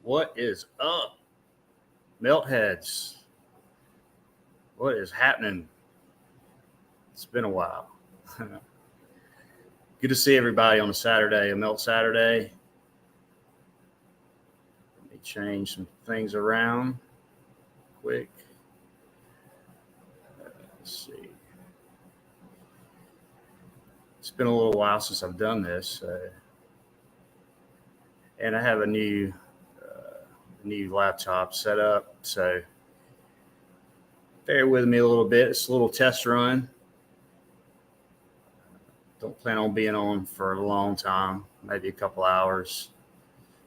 What is up, Meltheads? What is happening? It's been a while. Good to see everybody on a Saturday, a Melt Saturday. Let me change some things around quick. Let's see. It's been a little while since I've done this. And I have a new laptop set up, so bear with me a little bit. It's a little test run. Don't plan on being on for a long time, maybe a couple hours,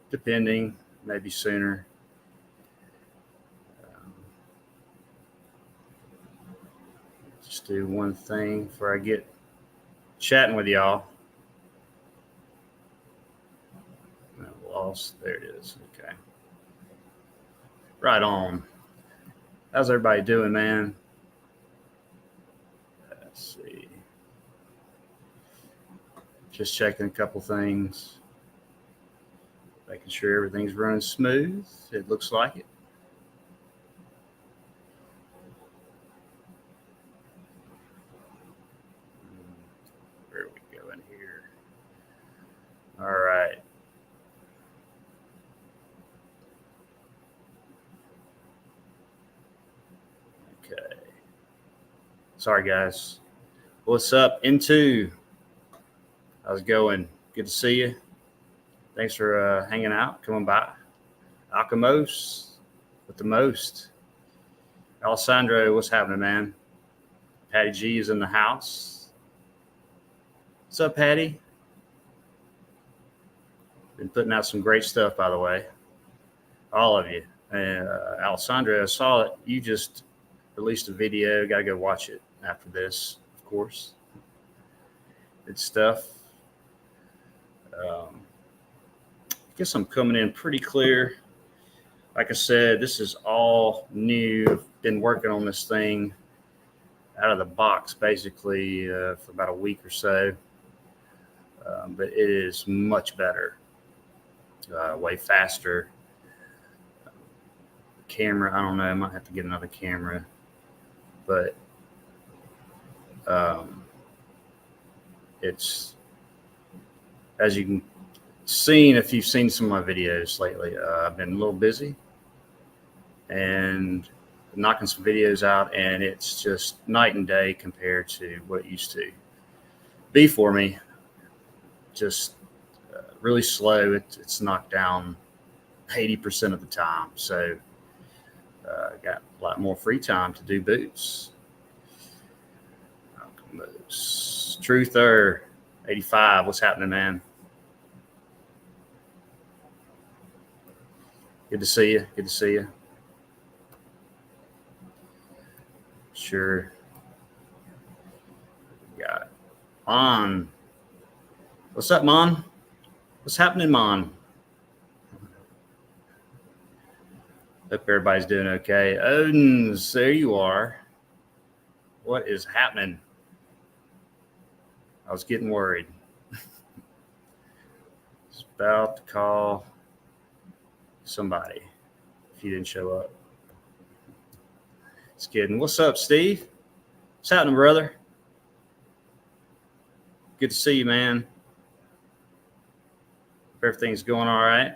depending, maybe sooner. Just do one thing before I get chatting with y'all. I lost. There it is. Okay. Right on. How's everybody doing, man? Let's see. Just checking a couple things. Making sure everything's running smooth. It looks like it. Where do we go in here? All right. Okay. Sorry, guys. What's up? Into. How's it going? Good to see you. Thanks for hanging out, coming by. Alchemos with the most. Alessandro, what's happening, man? Patty G is in the house. What's up, Patty? Been putting out some great stuff, by the way. All of you. Alessandro, I saw it. You just released a video. Got to go watch it after this, of course. Good stuff. I guess I'm coming in pretty clear. Like I said, this is all new. Been working on this thing out of the box basically for about a week or so. But it is much better, way faster. Camera, I don't know. I might have to get another camera. But it's, as you can see, if you've seen some of my videos lately, I've been a little busy and knocking some videos out, and it's just night and day compared to what it used to be for me. Just really slow. It's knocked down 80% of the time. So got a lot more free time to do boots. Truther 85, what's happening, man? Good to see you. Good to see you. Sure. Got it. Mon. What's up, Mon? What's happening, Mon? Hope everybody's doing okay. Odin's, there you are. What is happening? I was getting worried. It's about to call somebody if you didn't show up. Just kidding. What's up, Steve? What's happening, brother? Good to see you, man. Hope everything's going all right.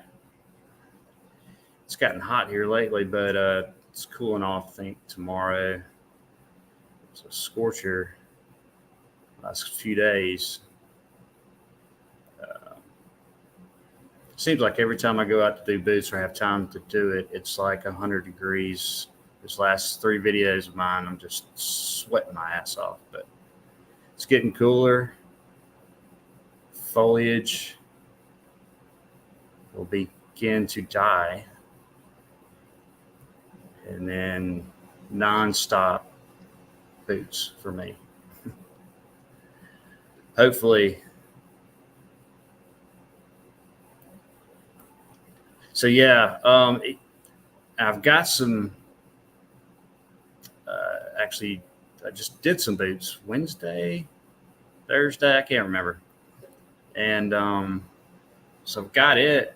It's gotten hot here lately, but it's cooling off, I think, tomorrow. It's a scorcher last few days. Seems like every time I go out to do boots or have time to do it, it's like 100 degrees. This last 3 videos of mine, I'm just sweating my ass off. But it's getting cooler. Foliage will begin to die. And then nonstop boots for me. Hopefully. So yeah, I've got some. Actually, I just did some boots Wednesday, Thursday. I can't remember. And so I've got it.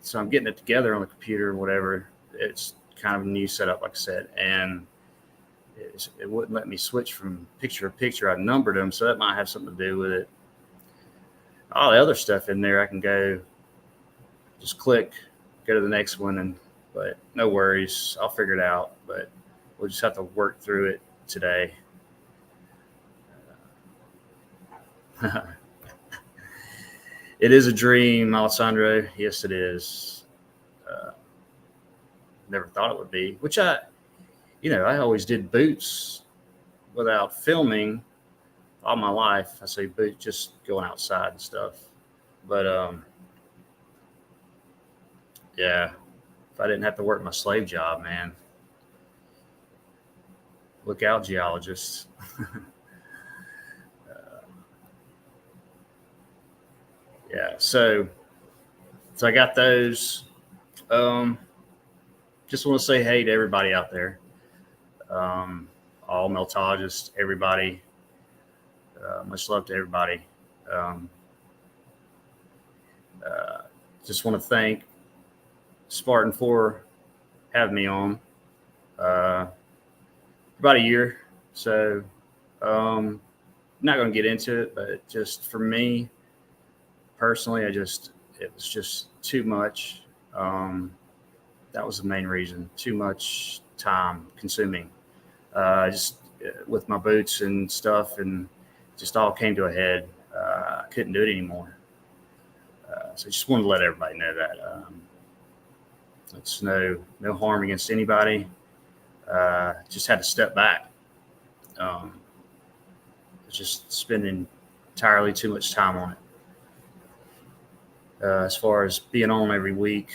So I'm getting it together on the computer or whatever. It's kind of a new setup, like I said, and it wouldn't let me switch from picture to picture. I numbered them, so that might have something to do with it. All the other stuff in there, I can go, just click, go to the next one, but no worries, I'll figure it out. But we'll just have to work through it today. It is a dream, Alessandro. Yes, it is. Never thought it would be, which I always did boots without filming all my life. I say boots, just going outside and stuff. But yeah, if I didn't have to work my slave job, man. Look out, geologists. Yeah, so I got those. Just want to say hey to everybody out there. All meltologists, everybody. Much love to everybody. Just want to thank Spartan for having me on about a year. So I'm not going to get into it, but just for me personally, it was just too much. That was the main reason. Too much time consuming. Just with my boots and stuff, and just all came to a head. I couldn't do it anymore. So I just wanted to let everybody know that it's no harm against anybody. just had to step back. Just spending entirely too much time on it. As far as being on every week,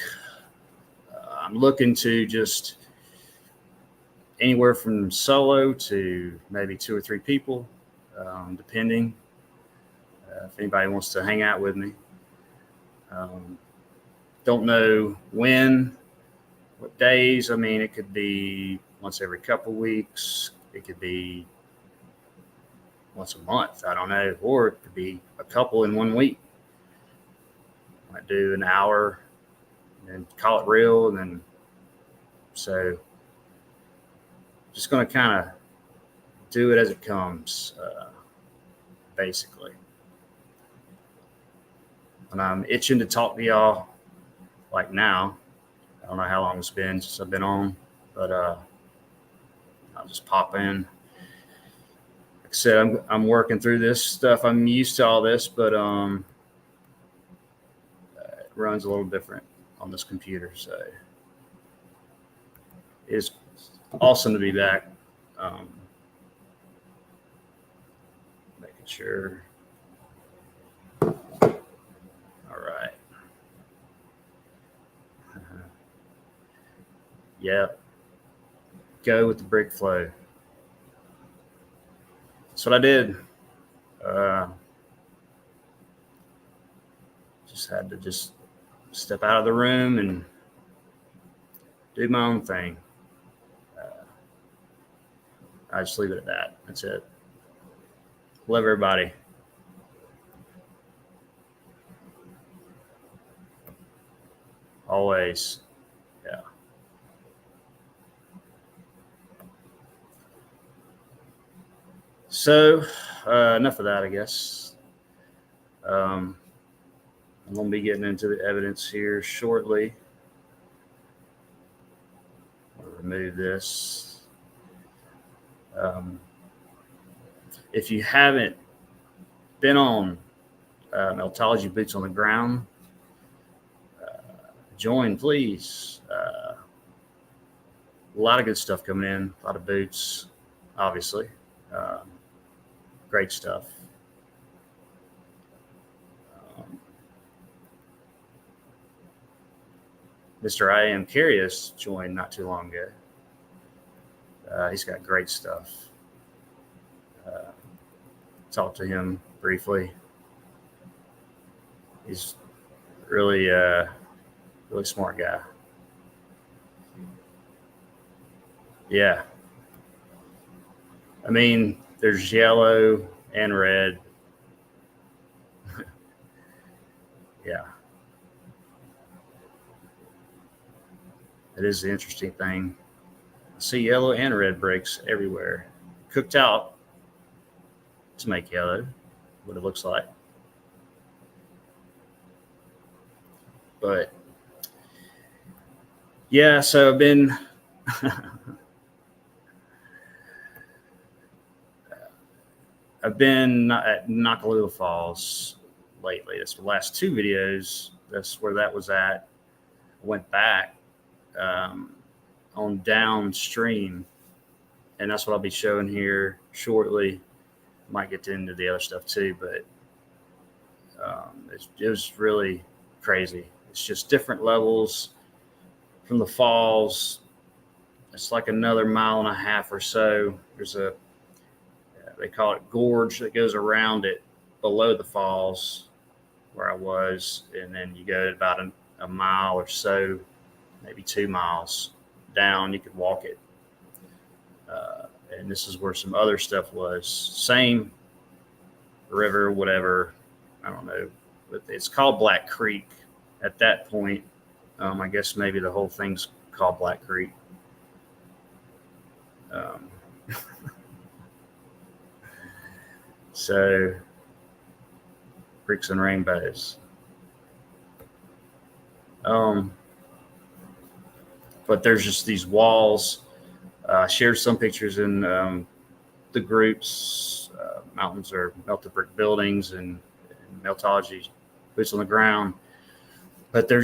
I'm looking to just anywhere from solo to maybe 2 or 3 people, depending if anybody wants to hang out with me. Don't know when, what days. I mean, it could be once every couple weeks. It could be once a month. I don't know. Or it could be a couple in 1 week. Might do an hour and call it real. And then, so just going to kind of do it as it comes, basically. And I'm itching to talk to y'all like now. I don't know how long it's been since I've been on, but I'll just pop in. Like I said, I'm working through this stuff. I'm used to all this, but it runs a little different on this computer. So it's awesome to be back. Making sure. All right. Yeah. Go with the brick flow. That's what I did. Just had to just step out of the room and do my own thing. I just leave it at that. That's it. Love everybody. Always. Yeah. So, enough of that, I guess. I'm going to be getting into the evidence here shortly. I'll remove this. If you haven't been on Melthead Boots on the Ground, join, please. A lot of good stuff coming in. A lot of boots, obviously. Great stuff. Mr. I Am Curious joined not too long ago. He's got great stuff. Talked to him briefly. He's really, really smart guy. Yeah. I mean, there's yellow and red. Yeah. It is the interesting thing. I see yellow and red bricks everywhere. Cooked out to make yellow, what it looks like. But yeah, so I've been at Nakalula Falls lately. That's the last 2 videos. That's where that was at. I went back on downstream, and that's what I'll be showing here shortly. Might get into the other stuff too, but it was really crazy. It's just different levels from the falls. It's like another 1.5 miles or so. There's they call it gorge that goes around it below the falls where I was, and then you go about a mile or so, maybe 2 miles down. You could walk it. And this is where some other stuff was. Same river, whatever. I don't know. But it's called Black Creek at that point. I guess maybe the whole thing's called Black Creek. So, bricks and rainbows. But there's just these walls. I shared some pictures in the groups. Mountains are melted brick buildings and Melthead Boots on the Ground. But they're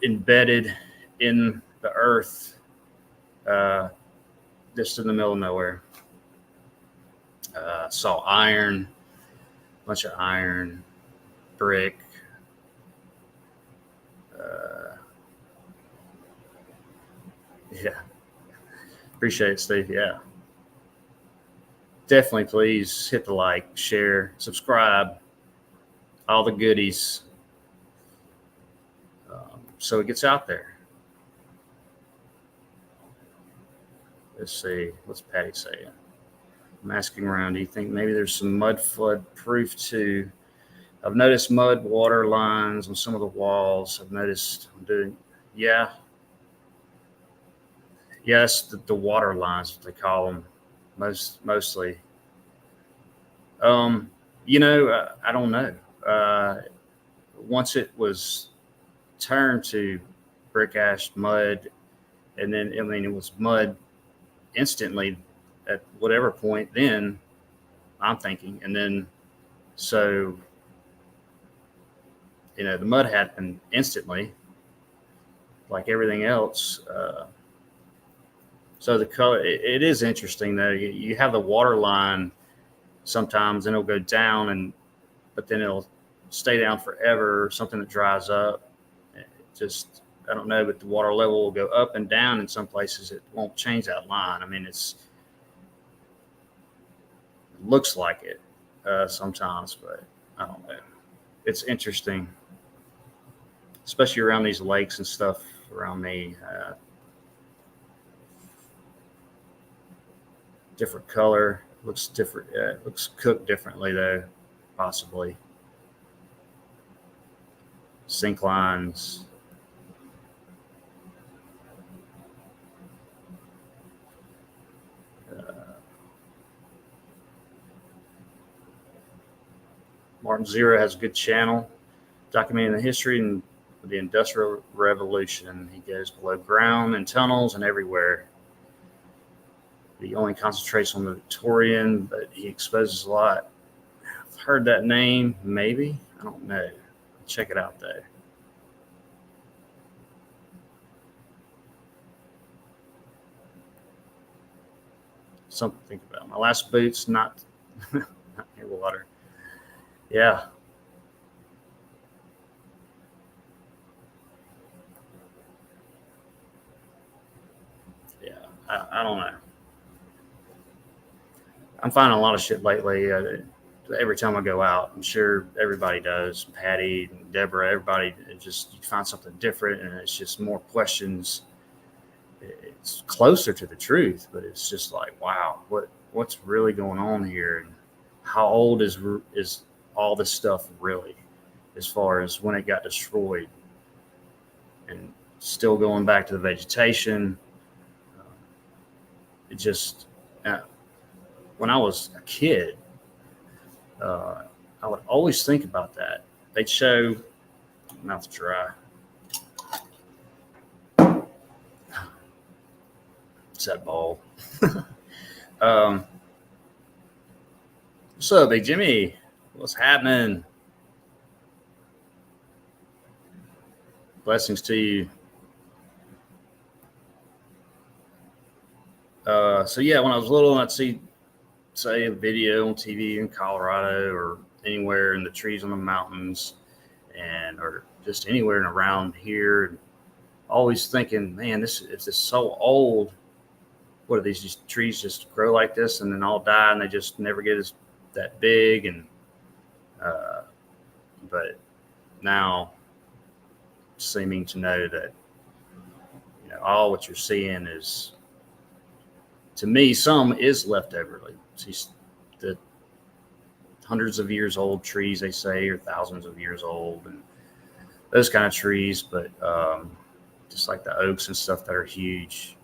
embedded in the earth. just in the middle of nowhere. Saw iron, bunch of iron, brick. Yeah, appreciate it, Steve. Yeah, definitely. Please hit the like, share, subscribe, all the goodies, so it gets out there. Let's see. What's Patty saying? I'm asking around. Do you think maybe there's some mud flood proof too? I've noticed mud water lines on some of the walls. I've noticed I'm doing, yeah, yes, the water lines, what they call them, mostly. Um, I don't know. Once it was turned to brick ash mud, and then I mean it was mud instantly at whatever point. Then I'm thinking, and then so the mud happened instantly, like everything else. So the color, it is interesting though. You have the water line sometimes, and it'll go down, but then it'll stay down forever. Something that dries up, it just I don't know, but the water level will go up and down in some places. It won't change that line. I mean, it looks like it sometimes, but I don't know. It's interesting, especially around these lakes and stuff around me. Different color, looks different. It looks cooked differently though, possibly. Sink lines. Martin Zero has a good channel documenting the history and the Industrial Revolution. He goes below ground in tunnels and everywhere. He only concentrates on the Victorian, but he exposes a lot. I've heard that name, maybe. I don't know. Check it out, though. Something to think about. My last boot's not near water. Yeah. Yeah. I don't know. I'm finding a lot of shit lately. Every time I go out, I'm sure everybody does. Patty, Deborah, everybody, just you find something different, and it's just more questions. It's closer to the truth, but it's just like, wow, what's really going on here, and how old is all this stuff really, as far as when it got destroyed, and still going back to the vegetation. It just when I was a kid, I would always think about that. They'd show mouth dry. It's that ball. What's up, Big Jimmy? What's happening? Blessings to you. So yeah, when I was little, I'd see, say, a video on TV in Colorado or anywhere in the trees on the mountains, or just anywhere and around here. Always thinking, man, this is so old. What are these trees just grow like this and then all die and they just never get that big? And but now seeming to know that all what you're seeing is, to me, some is leftover. Like the hundreds of years old trees, they say, or thousands of years old, and those kind of trees. But just like the oaks and stuff that are huge,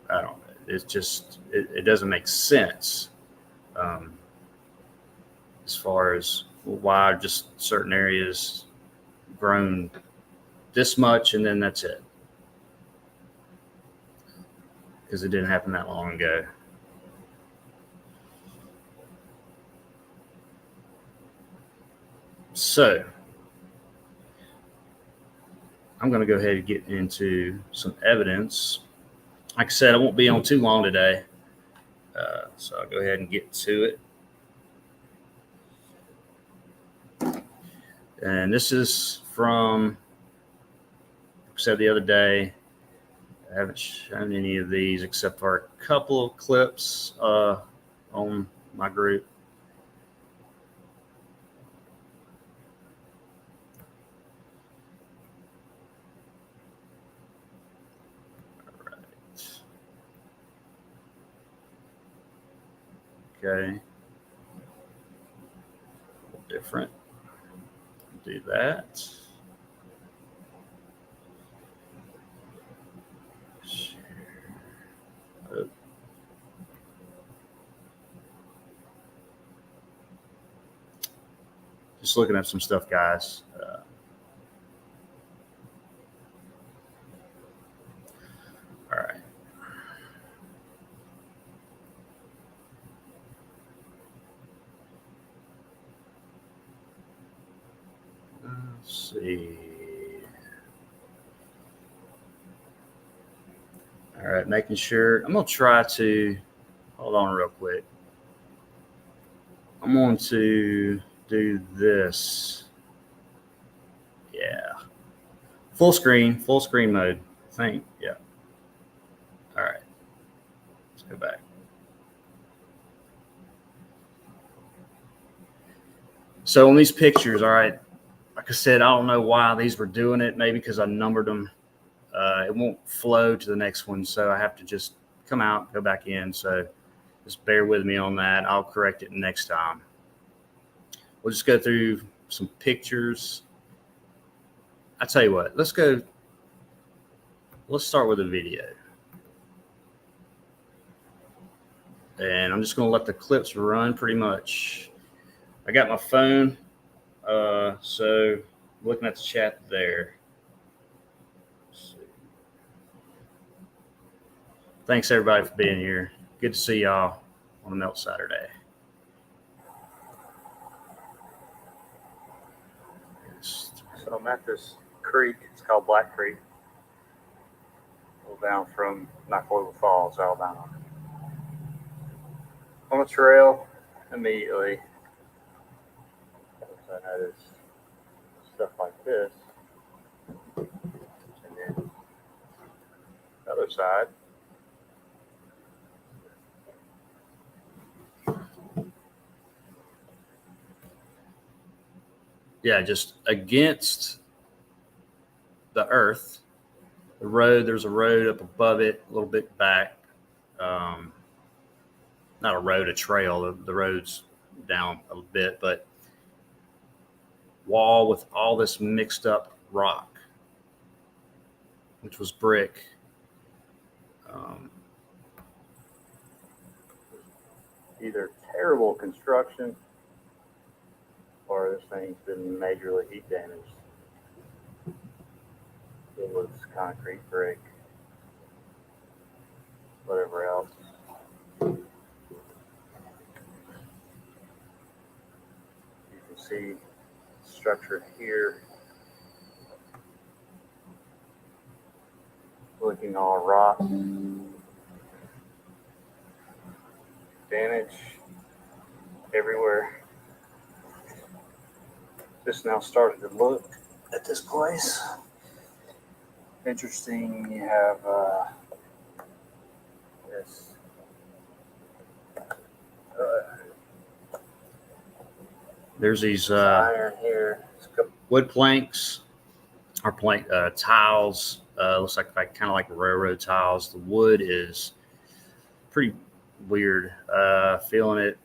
I don't know. It's just it doesn't make sense as far as why just certain areas grown this much and then that's it, because it didn't happen that long ago. So I'm going to go ahead and get into some evidence Like I said, I won't be on too long today, so I'll go ahead and get to it. And this is from, like I said the other day, I haven't shown any of these except for a couple of clips on my group. All right. Okay. A little different. Do that. Oh. Just looking at some stuff, guys. All right. Let's see. All right, making sure. I'm going to try to, hold on real quick. I'm going to do this. Yeah. Full screen mode. I think. Yeah. All right. Let's go back. So on these pictures, all right, like I said, I don't know why these were doing it. Maybe because I numbered them. It won't flow to the next one, so I have to just come out, go back in. So just bear with me on that. I'll correct it next time. We'll just go through some pictures. I tell you what, let's start with a video. And I'm just going to let the clips run pretty much. I got my phone, so looking at the chat there. Thanks everybody for being here. Good to see y'all on a Melt Saturday. So I'm at this creek. It's called Black Creek. A little down from Nakalula Falls, Alabama. On the trail, immediately, I noticed stuff like this. And then the other side. Yeah, just against the earth, the road. There's a road up above it, a little bit back. Not a road, a trail. The road's down a bit, but wall with all this mixed up rock, which was brick. Either terrible construction or this thing's been majorly heat damaged. It was concrete, brick, whatever else. You can see structure here looking all rock. Damage everywhere. Just now started to look at this place. Interesting, you have this there's these iron here, wood planks or tiles. Looks like kind of like railroad tiles. The wood is pretty weird. Feeling it.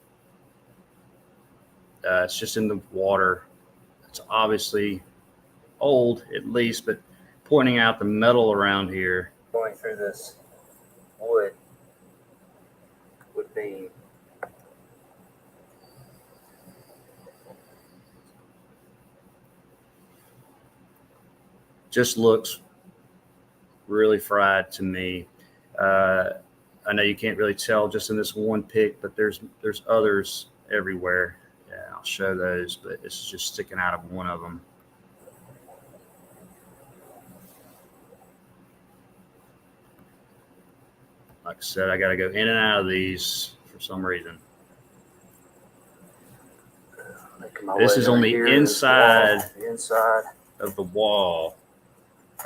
It's just in the water. It's obviously old, at least, but pointing out the metal around here. Going through this wood beam. Just looks really fried to me. I know you can't really tell just in this one pic, but there's others everywhere. Yeah, I'll show those, but it's just sticking out of one of them. like I said, I got to go in and out of these for some reason. This is on the inside of the wall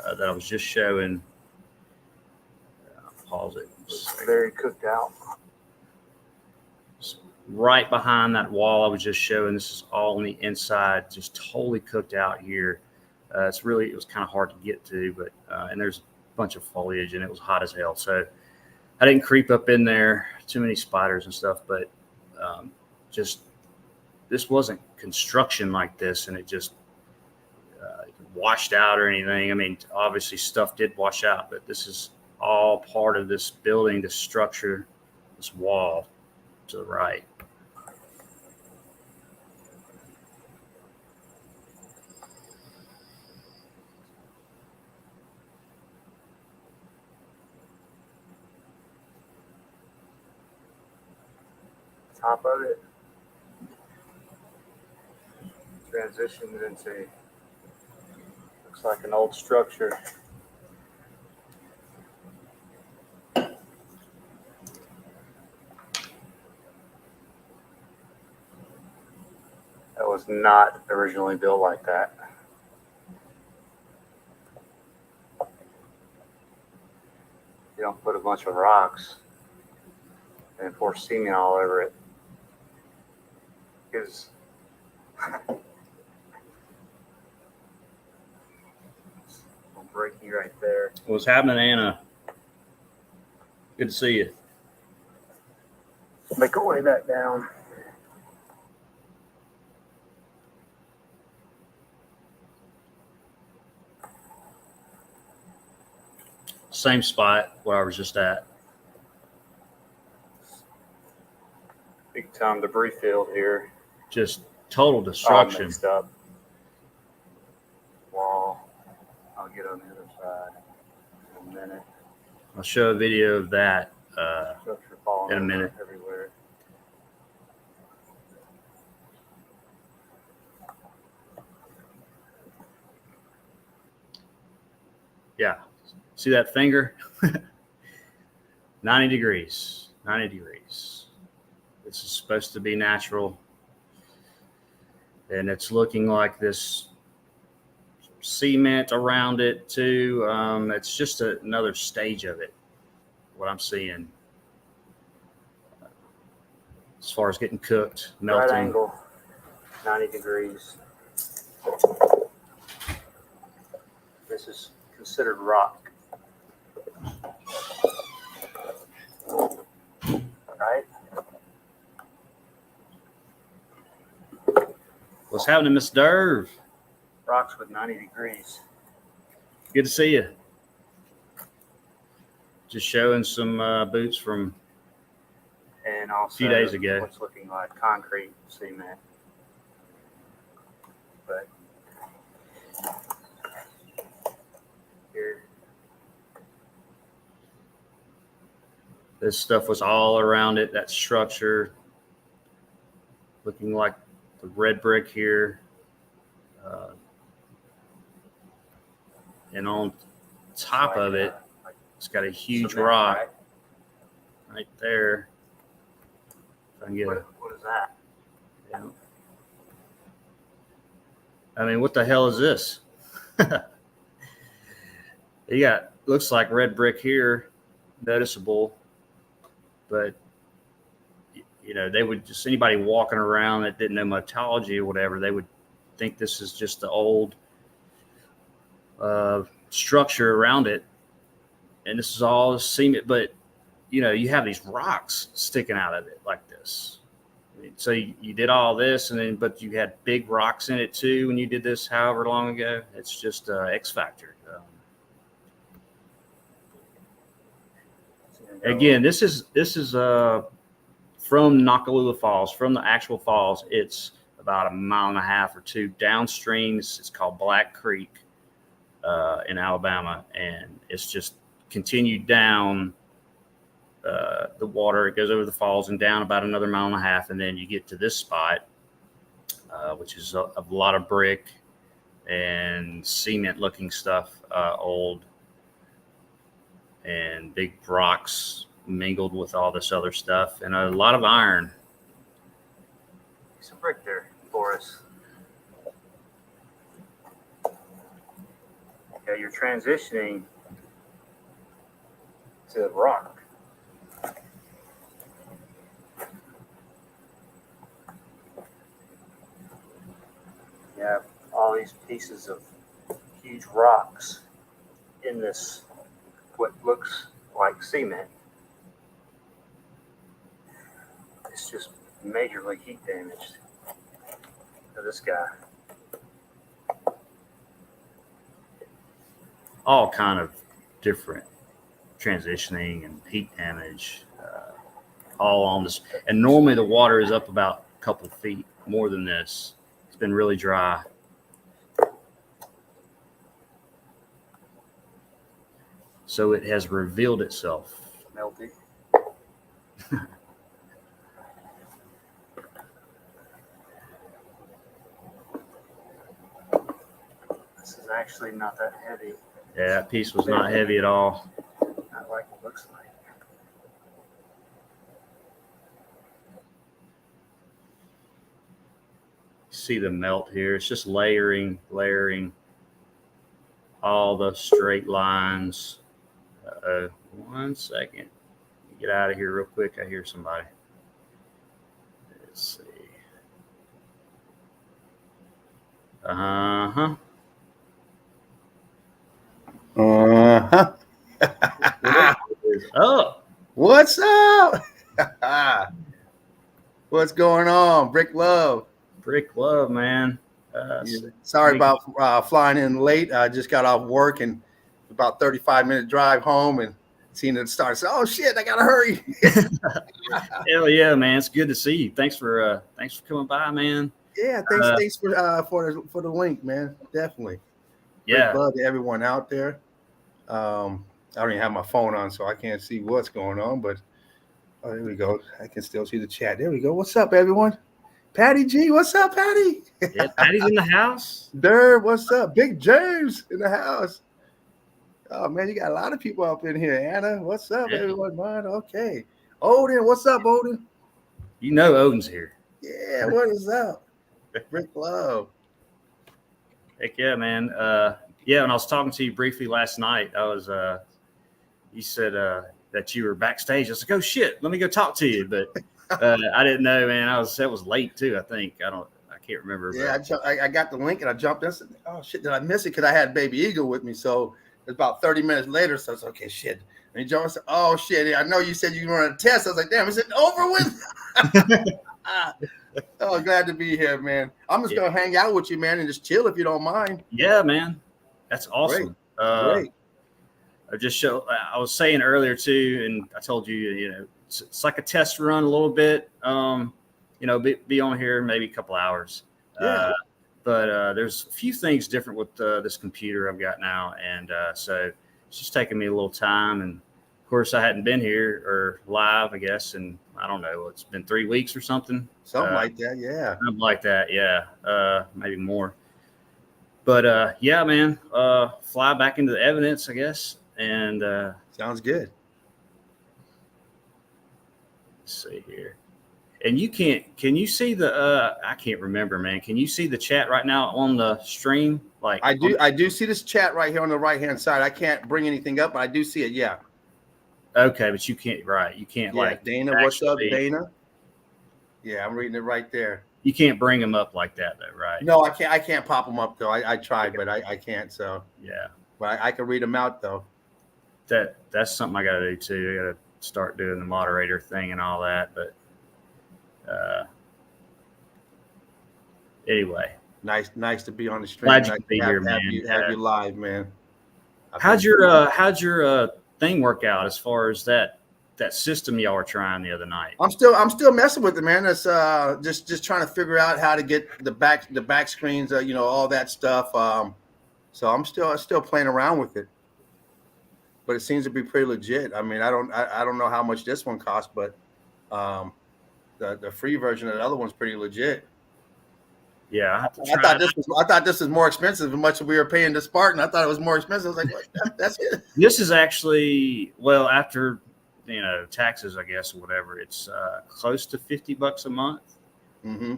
that I was just showing. Pause it. It's very cooked out. Right behind that wall I was just showing. This is all on the inside, just totally cooked out here. It was kind of hard to get to, but and there's a bunch of foliage and it was hot as hell. So I didn't creep up in there, too many spiders and stuff, but just this wasn't construction like this, and it just washed out or anything. I mean, obviously stuff did wash out, but this is all part of this building, this structure, this wall to the right. Top of it transitioned into, looks like an old structure. That was not originally built like that. You don't put a bunch of rocks and pour cement all over it. Because I'll break you right there. What's happening, Anna? Good to see you. Make our way back down. Same spot where I was just at. Big time debris field here. Just total destruction. All mixed up. Wall. I'll get on the other side in a minute. I'll show a video of that in a minute. Everywhere. Yeah. See that finger? 90 degrees. 90 degrees. This is supposed to be natural. And it's looking like this cement around it too. It's just another stage of it, what I'm seeing. As far as getting cooked, melting. Right angle, 90 degrees. This is considered rock. Right? What's happening, Miss Derv? Rocks with 90 degrees. Good to see you. Just showing some boots from and also a few days ago. What's looking like concrete cement. But here, this stuff was all around it, that structure. Looking like the red brick here. And on top of it, it's got a huge rock right there. If I can get what is that? Yeah. I mean, what the hell is this? You got, looks like red brick here, noticeable, but you know, they would just, anybody walking around that didn't know mythology or whatever, they would think this is just the old structure around it, and this is all cement. But you know, you have these rocks sticking out of it like this. I mean, so you did all this, and then but you had big rocks in it too when you did this however long ago. It's just X factor. Again, this is from Nakalula Falls, from the actual falls. It's about 1.5 miles or 2 downstream. It's called Black Creek in Alabama, and it's just continued down the water. It goes over the falls and down about another 1.5 miles, and then you get to this spot, which is a lot of brick and cement-looking stuff, old, and big rocks mingled with all this other stuff, and a lot of iron. Some brick there for us. Okay, you're transitioning to rock. You have all these pieces of huge rocks in this, what looks like cement. It's just majorly heat damaged to this guy. All kind of different transitioning and heat damage, all on this. And normally the water is up about a couple of feet more than this. It's been really dry. So it has revealed itself. Melty. This is actually not that heavy. Yeah, that piece was not heavy at all. Not like it looks like. See the melt here. It's just layering all the straight lines. One second. Get out of here real quick. I hear somebody. Let's see. Uh-huh. Oh, What's up? What's going on, Brick Love? Brick Love, man. Sorry about flying in late. I just got off work and about 35-minute drive home and seen it start. So, oh shit, I gotta hurry. Hell yeah, man. It's good to see you. Thanks for coming by, man. Yeah, thanks for the link, man. Definitely. Yeah. Brick Love to everyone out there. I don't even have my phone on, so I can't see what's going on. But oh, there we go. I can still see the chat. There we go. What's up, everyone? Patty G, what's up, Patty? Yeah, Patty's in the house. Durr, what's up? Big James in the house. Oh man, you got a lot of people up in here. Anna, what's up, everyone? Man, okay. Odin, what's up, Odin? You know Odin's here. Yeah, what is up? Brick Love. Heck yeah, man. Yeah, when I was talking to you briefly last night, you said that you were backstage. I was like, oh shit, let me go talk to you. But I didn't know, man. That was late too, I think. I can't remember. Yeah, I got the link and I jumped in. I said, oh shit, did I miss it? Because I had Baby Eagle with me. So it's about 30 minutes later. So it's okay, shit. And he jumped and said, oh shit, I know you said you were on a test. I was like, damn, is it over with? Oh, glad to be here, man. I'm just gonna hang out with you, man, and just chill if you don't mind. Yeah, man. That's awesome. Great. I was saying earlier too, and I told you, it's like a test run a little bit. Be on here maybe a couple hours. Yeah. But there's a few things different with this computer I've got now, and so it's just taking me a little time. And of course, I hadn't been here or live, I guess, and I don't know. It's been 3 weeks or something. Something like that, yeah. Something like that, yeah. Maybe more. But yeah, man, fly back into the evidence, I guess. And sounds good. Let's see here. And can you see the I can't remember, man. Can you see the chat right now on the stream? Like I do see this chat right here on the right-hand side. I can't bring anything up, but I do see it, yeah. Okay, but you can't like Dana, what's up, Dana? Yeah, I'm reading it right there. You can't bring them up like that though, right? No, I can't pop them up though. I tried, but I can't. So yeah, but I can read them out though. That's something I got to do too. I got to start doing the moderator thing and all that. But anyway, nice to be on the stream. Glad you could be here, man. Have you live, man. How'd your thing work out as far as that system y'all were trying the other night? I'm still messing with it, man. It's just trying to figure out how to get the back screens, all that stuff. So I'm still playing around with it, but it seems to be pretty legit. I mean, I don't know how much this one costs, but the free version of the other one's pretty legit. Yeah, I thought this was more expensive than much we were paying to Spartan. I thought it was more expensive. I was like, that's it. This is actually, well, after taxes, I guess, or whatever, it's close to $50 a month. Mm-hmm.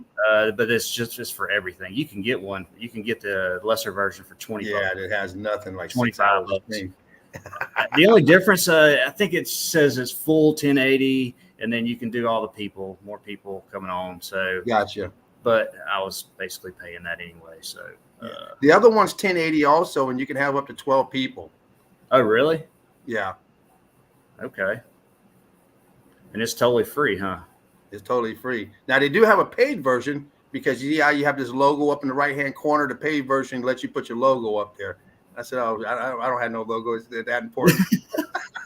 But it's just for everything. You can get one. You can get the lesser version for $20. Yeah, it has nothing like 6 $25. hours of stream. The only difference, I think it says it's full 1080, and then you can do all the more people coming on. So, Gotcha. but I was basically paying that anyway. So, The other one's 1080 also, and you can have up to 12 people. oh, really? Yeah, Okay. And it's totally free, huh? it's totally free. Now they do have a paid version because you have this logo up in the right-hand corner. The paid version lets you put your logo up there. I said, oh, I don't have no logo. Is that important?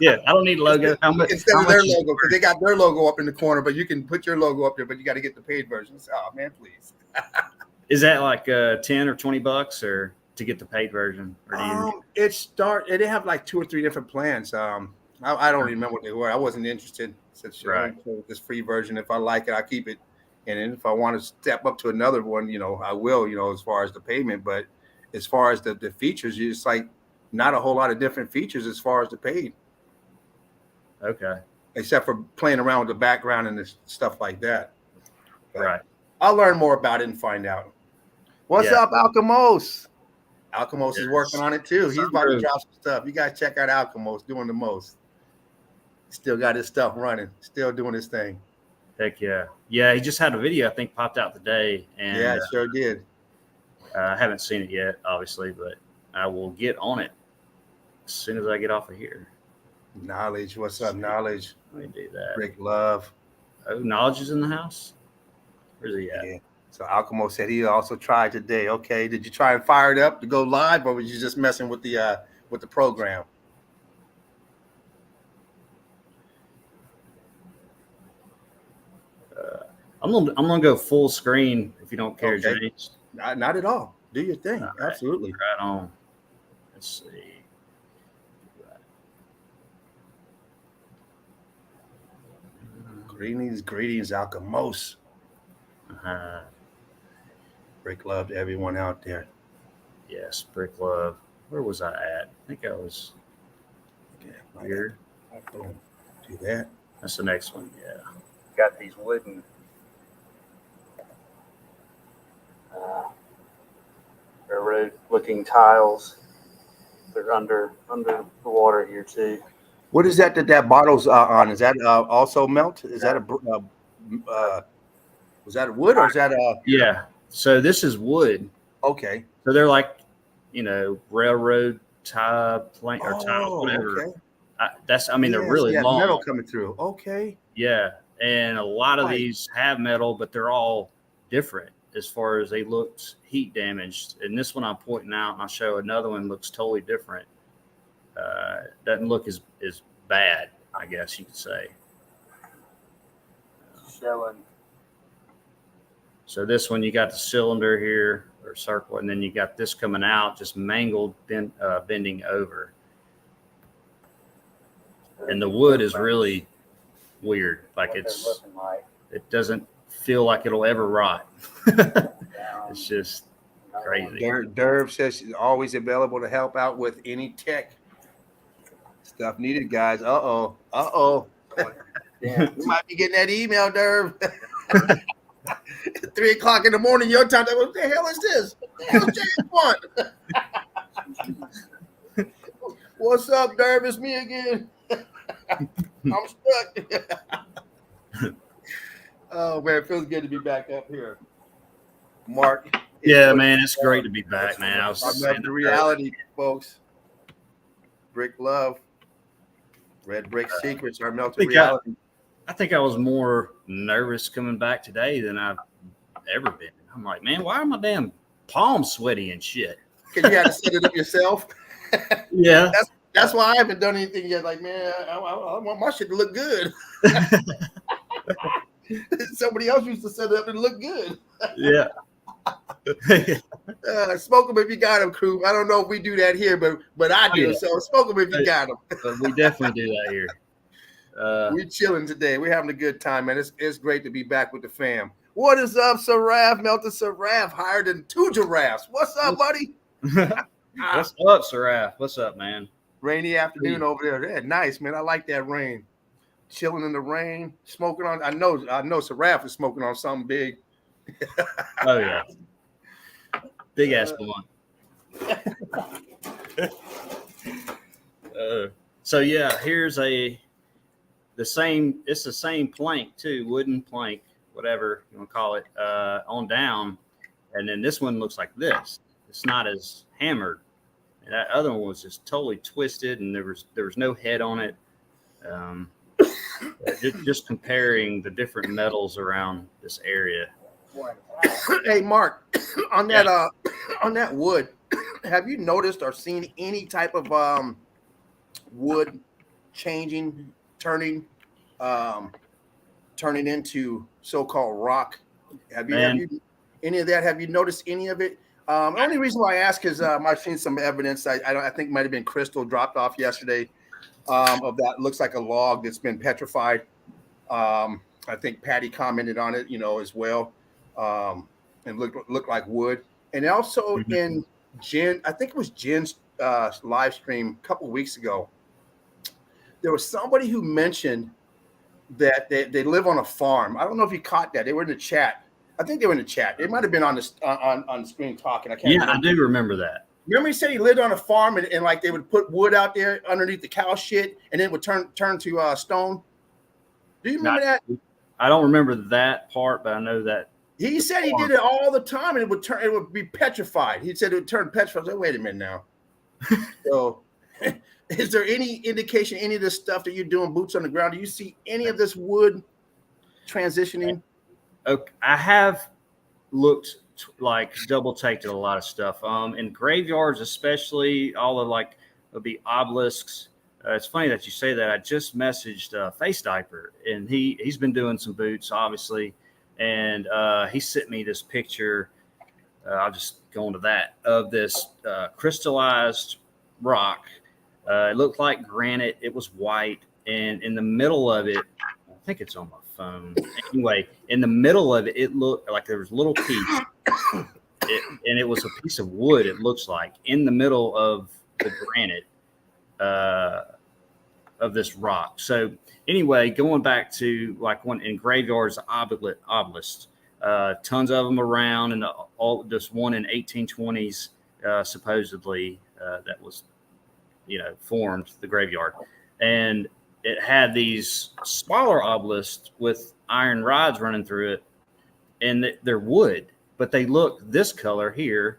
Yeah, I don't need a logo. Instead of their logo, because they got their logo up in the corner, but you can put your logo up there, but you got to get the paid version. Oh man, please. Is that like $10 or $20 or to get the paid version? Or do you... They have like 2 or 3 different plans. I don't remember what they were. I wasn't interested. I said, Right. This free version. If I like it, I keep it. And then if I want to step up to another one, I will. As far as the payment, but as far as the features, it's like not a whole lot of different features as far as the paid. Okay. Except for playing around with the background and this stuff like that. But right. I'll learn more about it and find out. What's up, Alchemos? Alchemos is working on it too. He's about to drop some stuff. You guys check out Alchemos doing the most. Still got his stuff running. Still doing his thing. Heck yeah. Yeah, he just had a video I think popped out today. And yeah, it sure did. I haven't seen it yet, obviously, but I will get on it as soon as I get off of here. Knowledge. What's up, Knowledge? Let me do that. Rick Love. Oh, Knowledge is in the house? Where's he at? Yeah. So Alchemo said he also tried today. Okay. Did you try and fire it up to go live, or was you just messing with the program? I'm gonna go full screen if you don't care, Okay. James. Not at all. Do your thing. All right. Absolutely. Right on. Let's see. Greetings, Alchemos. Brick love to everyone out there. Yes, Brick Love. Where was I at? I think I was here. Boom. Do that. That's the next one. Yeah. Got these wooden railroad-looking tiles. They're under the water here too. What is that bottle's on? Is that also melt? Is that was that wood or is that Yeah. So this is wood. Okay. So they're like, railroad tie plank or tiles, whatever. Okay. They're really long. Metal coming through. Okay. Yeah. And a lot of Right. these have metal, but they're all different as far as they looked heat damaged. And this one I'm pointing out, and I'll show another one looks totally different. Doesn't look as bad, I guess you could say. Showing. So this one, you got the cylinder here or circle, and then you got this coming out, just mangled, bending over. And the wood is really weird. Like it doesn't feel like it'll ever rot. It's just crazy. Derv says she's always available to help out with any tech stuff needed, guys. Uh-oh. Yeah. You might be getting that email, Derv. 3 o'clock in the morning, your time. What the hell is this? What the hell James want? What's up, Derv? It's me again. I'm stuck. Oh man, it feels good to be back up here. Mark. Yeah, man, it's great to be back, man. I love the reality, folks. Brick Love. Red Brick Secrets are melted reality. I think I was more nervous coming back today than I've ever been. I'm like, man, why are my damn palms sweaty and shit? Because you had to set it up yourself. Yeah. That's why I haven't done anything yet. Like, man, I want my shit to look good. Somebody else used to set it up and look good. Yeah. Smoke them if you got them, crew. I don't know if we do that here, but I do. Yeah. So smoke them if you got them. But we definitely do that here. We're chilling today. We're having a good time, man. It's great to be back with the fam. What is up, Saraf? Melted Saraf higher than 2 giraffes. What's up, buddy? What's up, Saraf? What's up, man? Rainy afternoon over there. Yeah, nice, man. I like that rain. chilling in the rain, smoking on. I know Saraf is smoking on something big. Oh yeah, big ass blunt. So yeah, here's the same. It's the same plank too, wooden plank, whatever you want to call it, on down. And then this one looks like this. It's not as hammered. And that other one was just totally twisted, and there was no head on it. Just comparing the different metals around this area. Hey, Mark, on that wood, have you noticed or seen any type of wood changing, turning into so-called rock? Have you any of that? Have you noticed any of it? The only reason why I ask is I've seen some evidence. I think might have been crystal dropped off yesterday of that. Looks like a log that's been petrified. I think Patty commented on it, as well, and looked like wood. And also in Jen, I think it was Jen's live stream a couple of weeks ago. There was somebody who mentioned that they live on a farm. I don't know if you caught that. They were in the chat. I think they were in the chat. It might have been on the screen talking. I can't. Yeah, remember. I do remember that. Remember he said he lived on a farm and like they would put wood out there underneath the cow shit and then it would turn to stone. Do you remember that? I don't remember that part, but I know that he said he did it all the time and it would be petrified. He said it would turn petrified. I was like, wait a minute now. So is there any indication, any of this stuff that you're doing boots on the ground? Do you see any of this wood transitioning? Okay, I have looked like double taked at a lot of stuff. In graveyards, especially all of like the obelisks. It's funny that you say that. I just messaged Face Diaper, and he's been doing some boots, obviously, and he sent me this picture. I'll just go into that of this crystallized rock. It looked like granite. It was white, and in the middle of it, I think it's on my phone. Anyway, in the middle of it, it looked like there was a little piece, and it was a piece of wood. It looks like in the middle of the granite of this rock. So anyway, going back to like one in graveyards, obelisks, tons of them around, and just one in 1820s supposedly that was formed the graveyard, and it had these smaller obelisks with iron rods running through it, and they're wood, but they look this color here,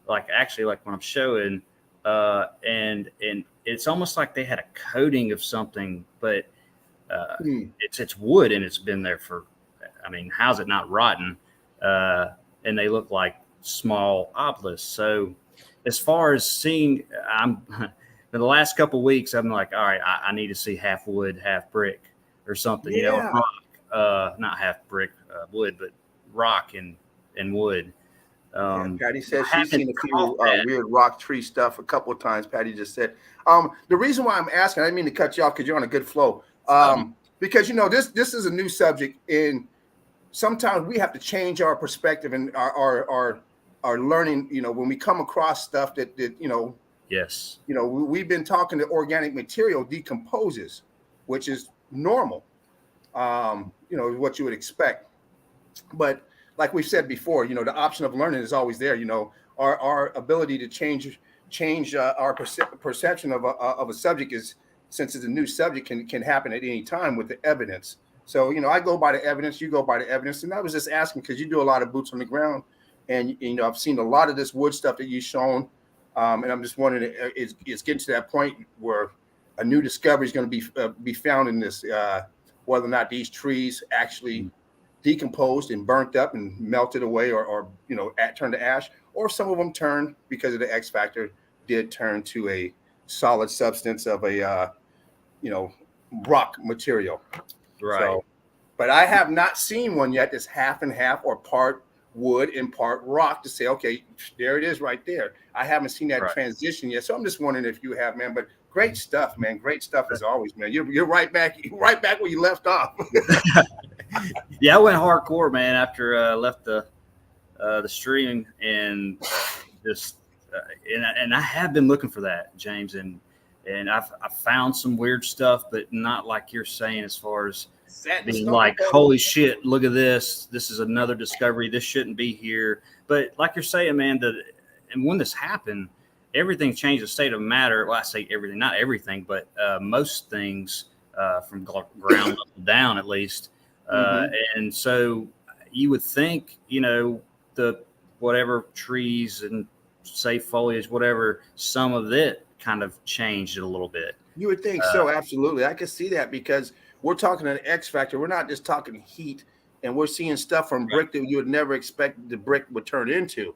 like when I'm showing, and it's almost like they had a coating of something, but it's wood and it's been there for, how's it not rotten? And they look like small obelisks. So as far as seeing, for the last couple of weeks, I'm like, all right, I need to see half wood, half brick or something, rock, not half brick, wood, but rock and wood. Patty says she's seen a few weird rock tree stuff a couple of times. Patty just said. The reason why I'm asking, I didn't mean to cut you off because you're on a good flow. Because this is a new subject, and sometimes we have to change our perspective and our learning. When we come across stuff that yes, we've been talking that organic material decomposes, which is normal. What you would expect, but like we've said before, the option of learning is always there. Our ability to change our perception of a subject is, since it's a new subject, can happen at any time with the evidence. So, I go by the evidence, you go by the evidence. And I was just asking because you do a lot of boots on the ground, and I've seen a lot of this wood stuff that you've shown. And I'm just wondering, it's getting to that point where a new discovery is going to be found in this, whether or not these trees actually decomposed and burnt up and melted away or turned to ash, or some of them turned because of the X factor did turn to a solid substance of a rock material. Right. So, but I have not seen one yet that's half and half or part wood and part rock to say, okay, there it is right there. I haven't seen that transition yet. So I'm just wondering if you have, man. But great stuff, man. Great stuff as always, man. You're right back where you left off. Yeah, I went hardcore, man, after I left the stream, and and I have been looking for that, James, and And I've found some weird stuff, but not like you're saying as far as being like, holy shit, look at this. This is another discovery. This shouldn't be here. But like you're saying, man, and when this happened, everything changed the state of matter. Well, I say everything, not everything, but most things from ground up and down, at least. And so you would think, the whatever trees and say foliage, whatever, some of it kind of changed it a little bit. You would think so. Absolutely. I can see that because we're talking an X factor. We're not just talking heat, and we're seeing stuff from brick that you would never expect the brick would turn into,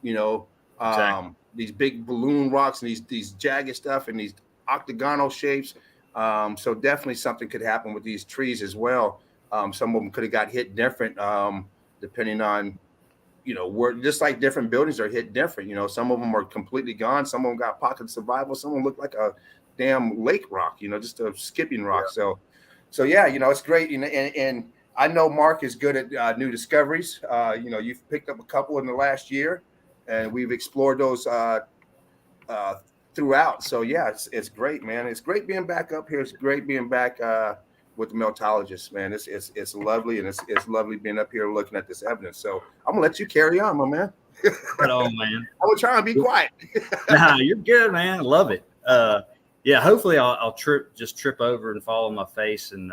exactly. These big balloon rocks and these jagged stuff and these octagonal shapes. So definitely something could happen with these trees as well. Some of them could have got hit different, depending on, where, just like different buildings are hit different. Some of them are completely gone. Some of them got pocket survival. Some of them look like a damn lake rock, just a skipping rock. Yeah. So yeah, it's great. And I know Mark is good at new discoveries. You've picked up a couple in the last year, and we've explored those throughout. So yeah, it's great, man. It's great being back up here. It's great being back with the meltologist, man. It's lovely, and it's lovely being up here looking at this evidence. So I'm gonna let you carry on, my man. Oh man, I was trying to be quiet. Nah, you're good, man. I love it. Yeah, hopefully I'll trip over and fall on my face and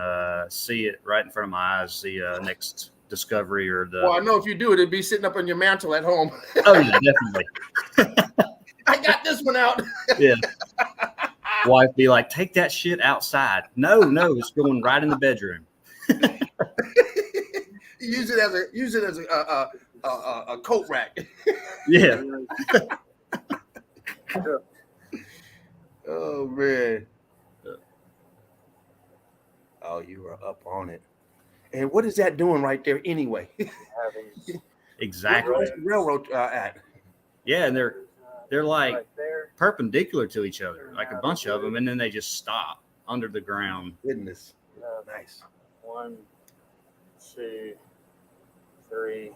see it right in front of my eyes. The next discovery or the. Well, I know if you do it, it'd be sitting up on your mantle at home. Oh yeah, definitely. I got this one out. Yeah. Wife be like, take that shit outside. No, it's going right in the bedroom. Use it as a coat rack. Yeah. Oh man. Oh, you were up on it. And what is that doing right there anyway? Exactly. Where's the railroad at? Yeah, and they're like right perpendicular to each other, like a bunch of them, and then they just stop under the ground. Goodness. Nice. 1, 2, 3.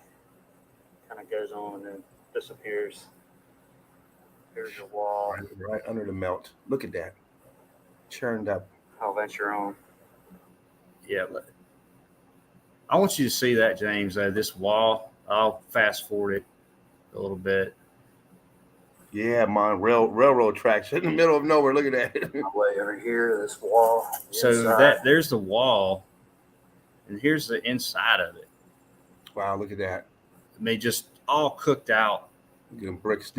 Kind of goes on and then disappears. Here's your wall. Right under the melt. Look at that. Churned up. I'll venture on. Yeah. I want you to see that, James. This wall, I'll fast forward it a little bit. Yeah, man. Railroad tracks in the middle of nowhere. Look at that. My way over here, this wall. So there's the wall, and here's the inside of it. Wow, look at that. And they just all cooked out. Bricks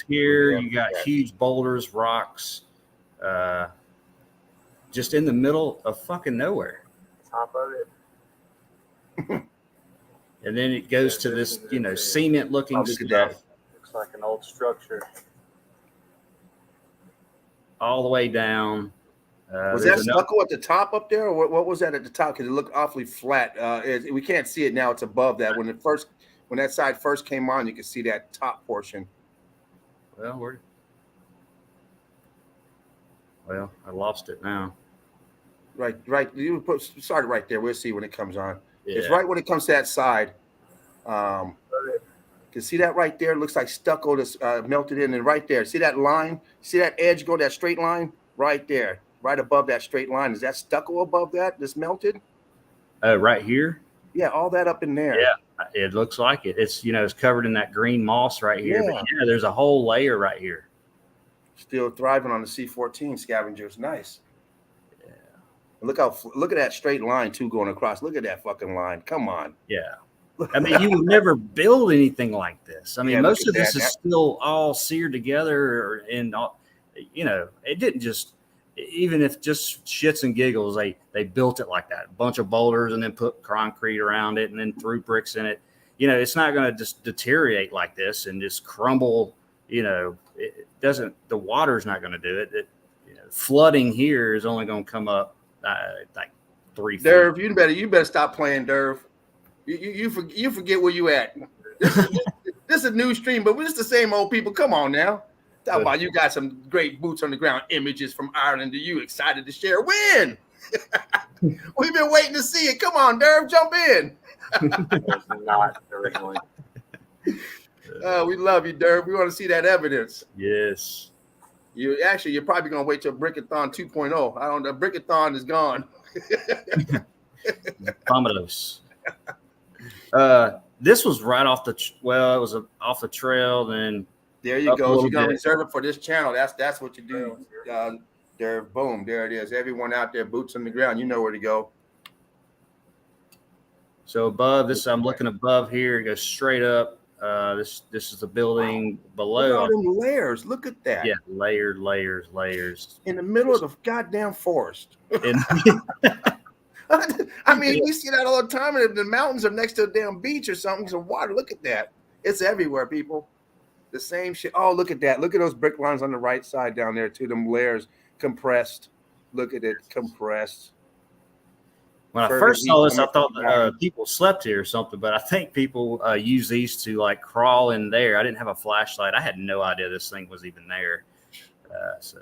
here. You got huge boulders, rocks, just in the middle of fucking nowhere. Top of it. And then it goes to this, cement looking stuff. Looks like an old structure. All the way down. Was that stucco at the top up there, or what was that at the top? Because it looked awfully flat. We can't see it now. It's above that. When that side first came on, you could see that top portion. Well, I lost it now. Right. You start it right there. We'll see when it comes on. Yeah. It's right when it comes to that side. You can see that right there. It looks like stucco that's melted in, and right there. See that line? See that edge go, that straight line? Right there. Right above that straight line. Is that stucco above that that's melted? Right here? Yeah, all that up in there. Yeah, it looks like it. It's, it's covered in that green moss right here. Yeah. But there's a whole layer right here. Still thriving on the C14 scavengers. Nice. Yeah. Look at that straight line too going across. Look at that fucking line. Come on. Yeah. I mean, you would never build anything like this. I mean, most of this is still all seared together, and it didn't just. Even if just shits and giggles, they built it like that. A bunch of boulders and then put concrete around it and then threw bricks in it. It's not going to just deteriorate like this and just crumble. It doesn't. The water's not going to do it. Flooding here is only going to come up like 3 feet. Derv, you better stop playing, Derv. You forget where you at. This is a new stream, but we're just the same old people. Come on now. Talk about you got some great boots on the ground images from Ireland. Are you excited to share? When? We've been waiting to see it. Come on, Derv, jump in. Not originally. We love you, Derv. We want to see that evidence. Yes. You're probably gonna wait till Brickathon 2.0. I don't know. Brickathon is gone. Vomitos. This was right off the it was off the trail. Then There you up a go. So little you're gonna bit. reserve it for this channel. That's what you do. There, boom, there it is. Everyone out there, boots on the ground. You know where to go. So above this, I'm looking above here. It goes straight up. This is the building Look below. at all them layers. Look at that. Yeah, layers. In the middle of the goddamn forest. And I mean, we see that all the time, and the mountains are next to a damn beach or something. Some water. Look at that. It's everywhere, people. The same shit. Oh, look at that. Look at those brick lines on the right side down there, too. Them layers compressed. Look at it, compressed. when I first saw this, I thought people slept here or something, but I think people use these to like crawl in there. I didn't have a flashlight. I had no idea this thing was even there. So,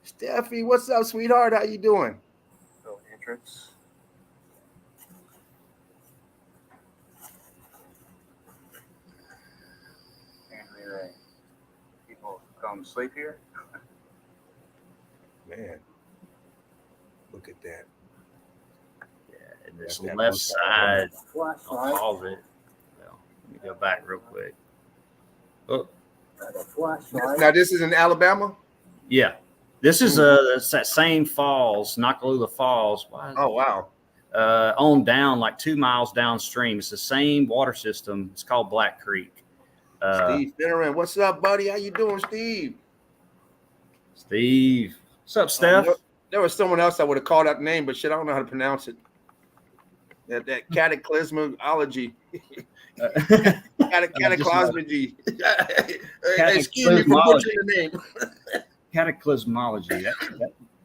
Steffi, what's up, sweetheart? How you doing? Little entrance. Apparently, people come sleep here. Man, look at that. and this Got that left blue side Flashlight. I'll pause it. Well, let me go back real quick. Oh, Got a flashlight. Now, this is in Alabama? yeah. This is it's that same falls, Nakalula Falls. Oh, wow. On down like 2 miles downstream. It's the same water system. It's called Black Creek. Steve Finneran, what's up, buddy? How you doing, Steve? Steve. What's up, Steph? There was someone else I would have called that name, but shit, I don't know how to pronounce it. That cataclysmology. Cataclysmology. Excuse me for butchering the name. Cataclysmology.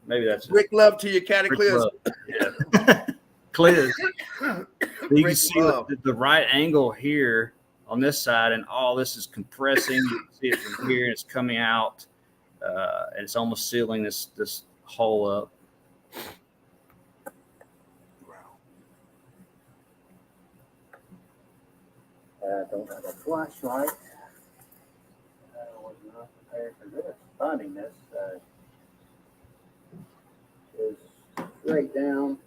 Maybe that's Rick Love to your cataclysm. Yeah. Clear. You can see Love. the right angle here on this side, and all this is compressing. You can see it from here, and it's coming out, and it's almost sealing this hole up. Don't have a flashlight. I was not prepared for this. Finding this is straight down.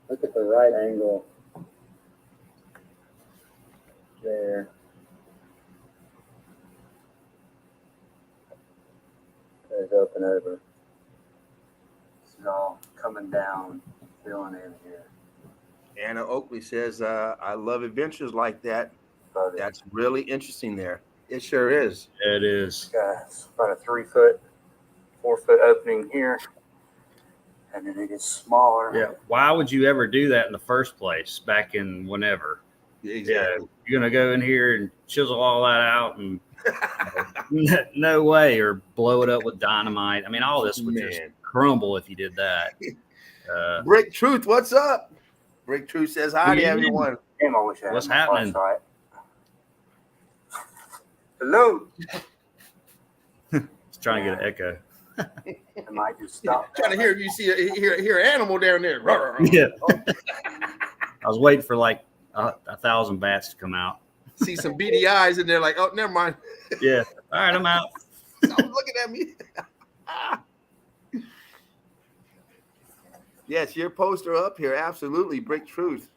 Look at the right angle there. There's up and over. This is all coming down, filling in here. Anna Oakley says, I love adventures like that. That's really interesting there. It sure is. It is. It's about a 3 foot, 4 foot opening here. And then it gets smaller. Yeah. Why would you ever do that in the first place back in whenever? Exactly. Yeah, you're going to go in here and chisel all that out and no way, or blow it up with dynamite. I mean, all this would just crumble if you did that. Brick Truth, what's up? Brick Truth says hi to everyone. Damn, I wish I had What's my happening? flashlight. Hello. It's trying to get an echo. I might just stop. Trying to hear if you hear an animal down there. Yeah. I was waiting for like 1,000 bats to come out. See some beady eyes in there, like, oh, never mind. Yeah. All right, I'm out. Someone's looking at me. Yes, your poster up here. Absolutely. Brick Truth.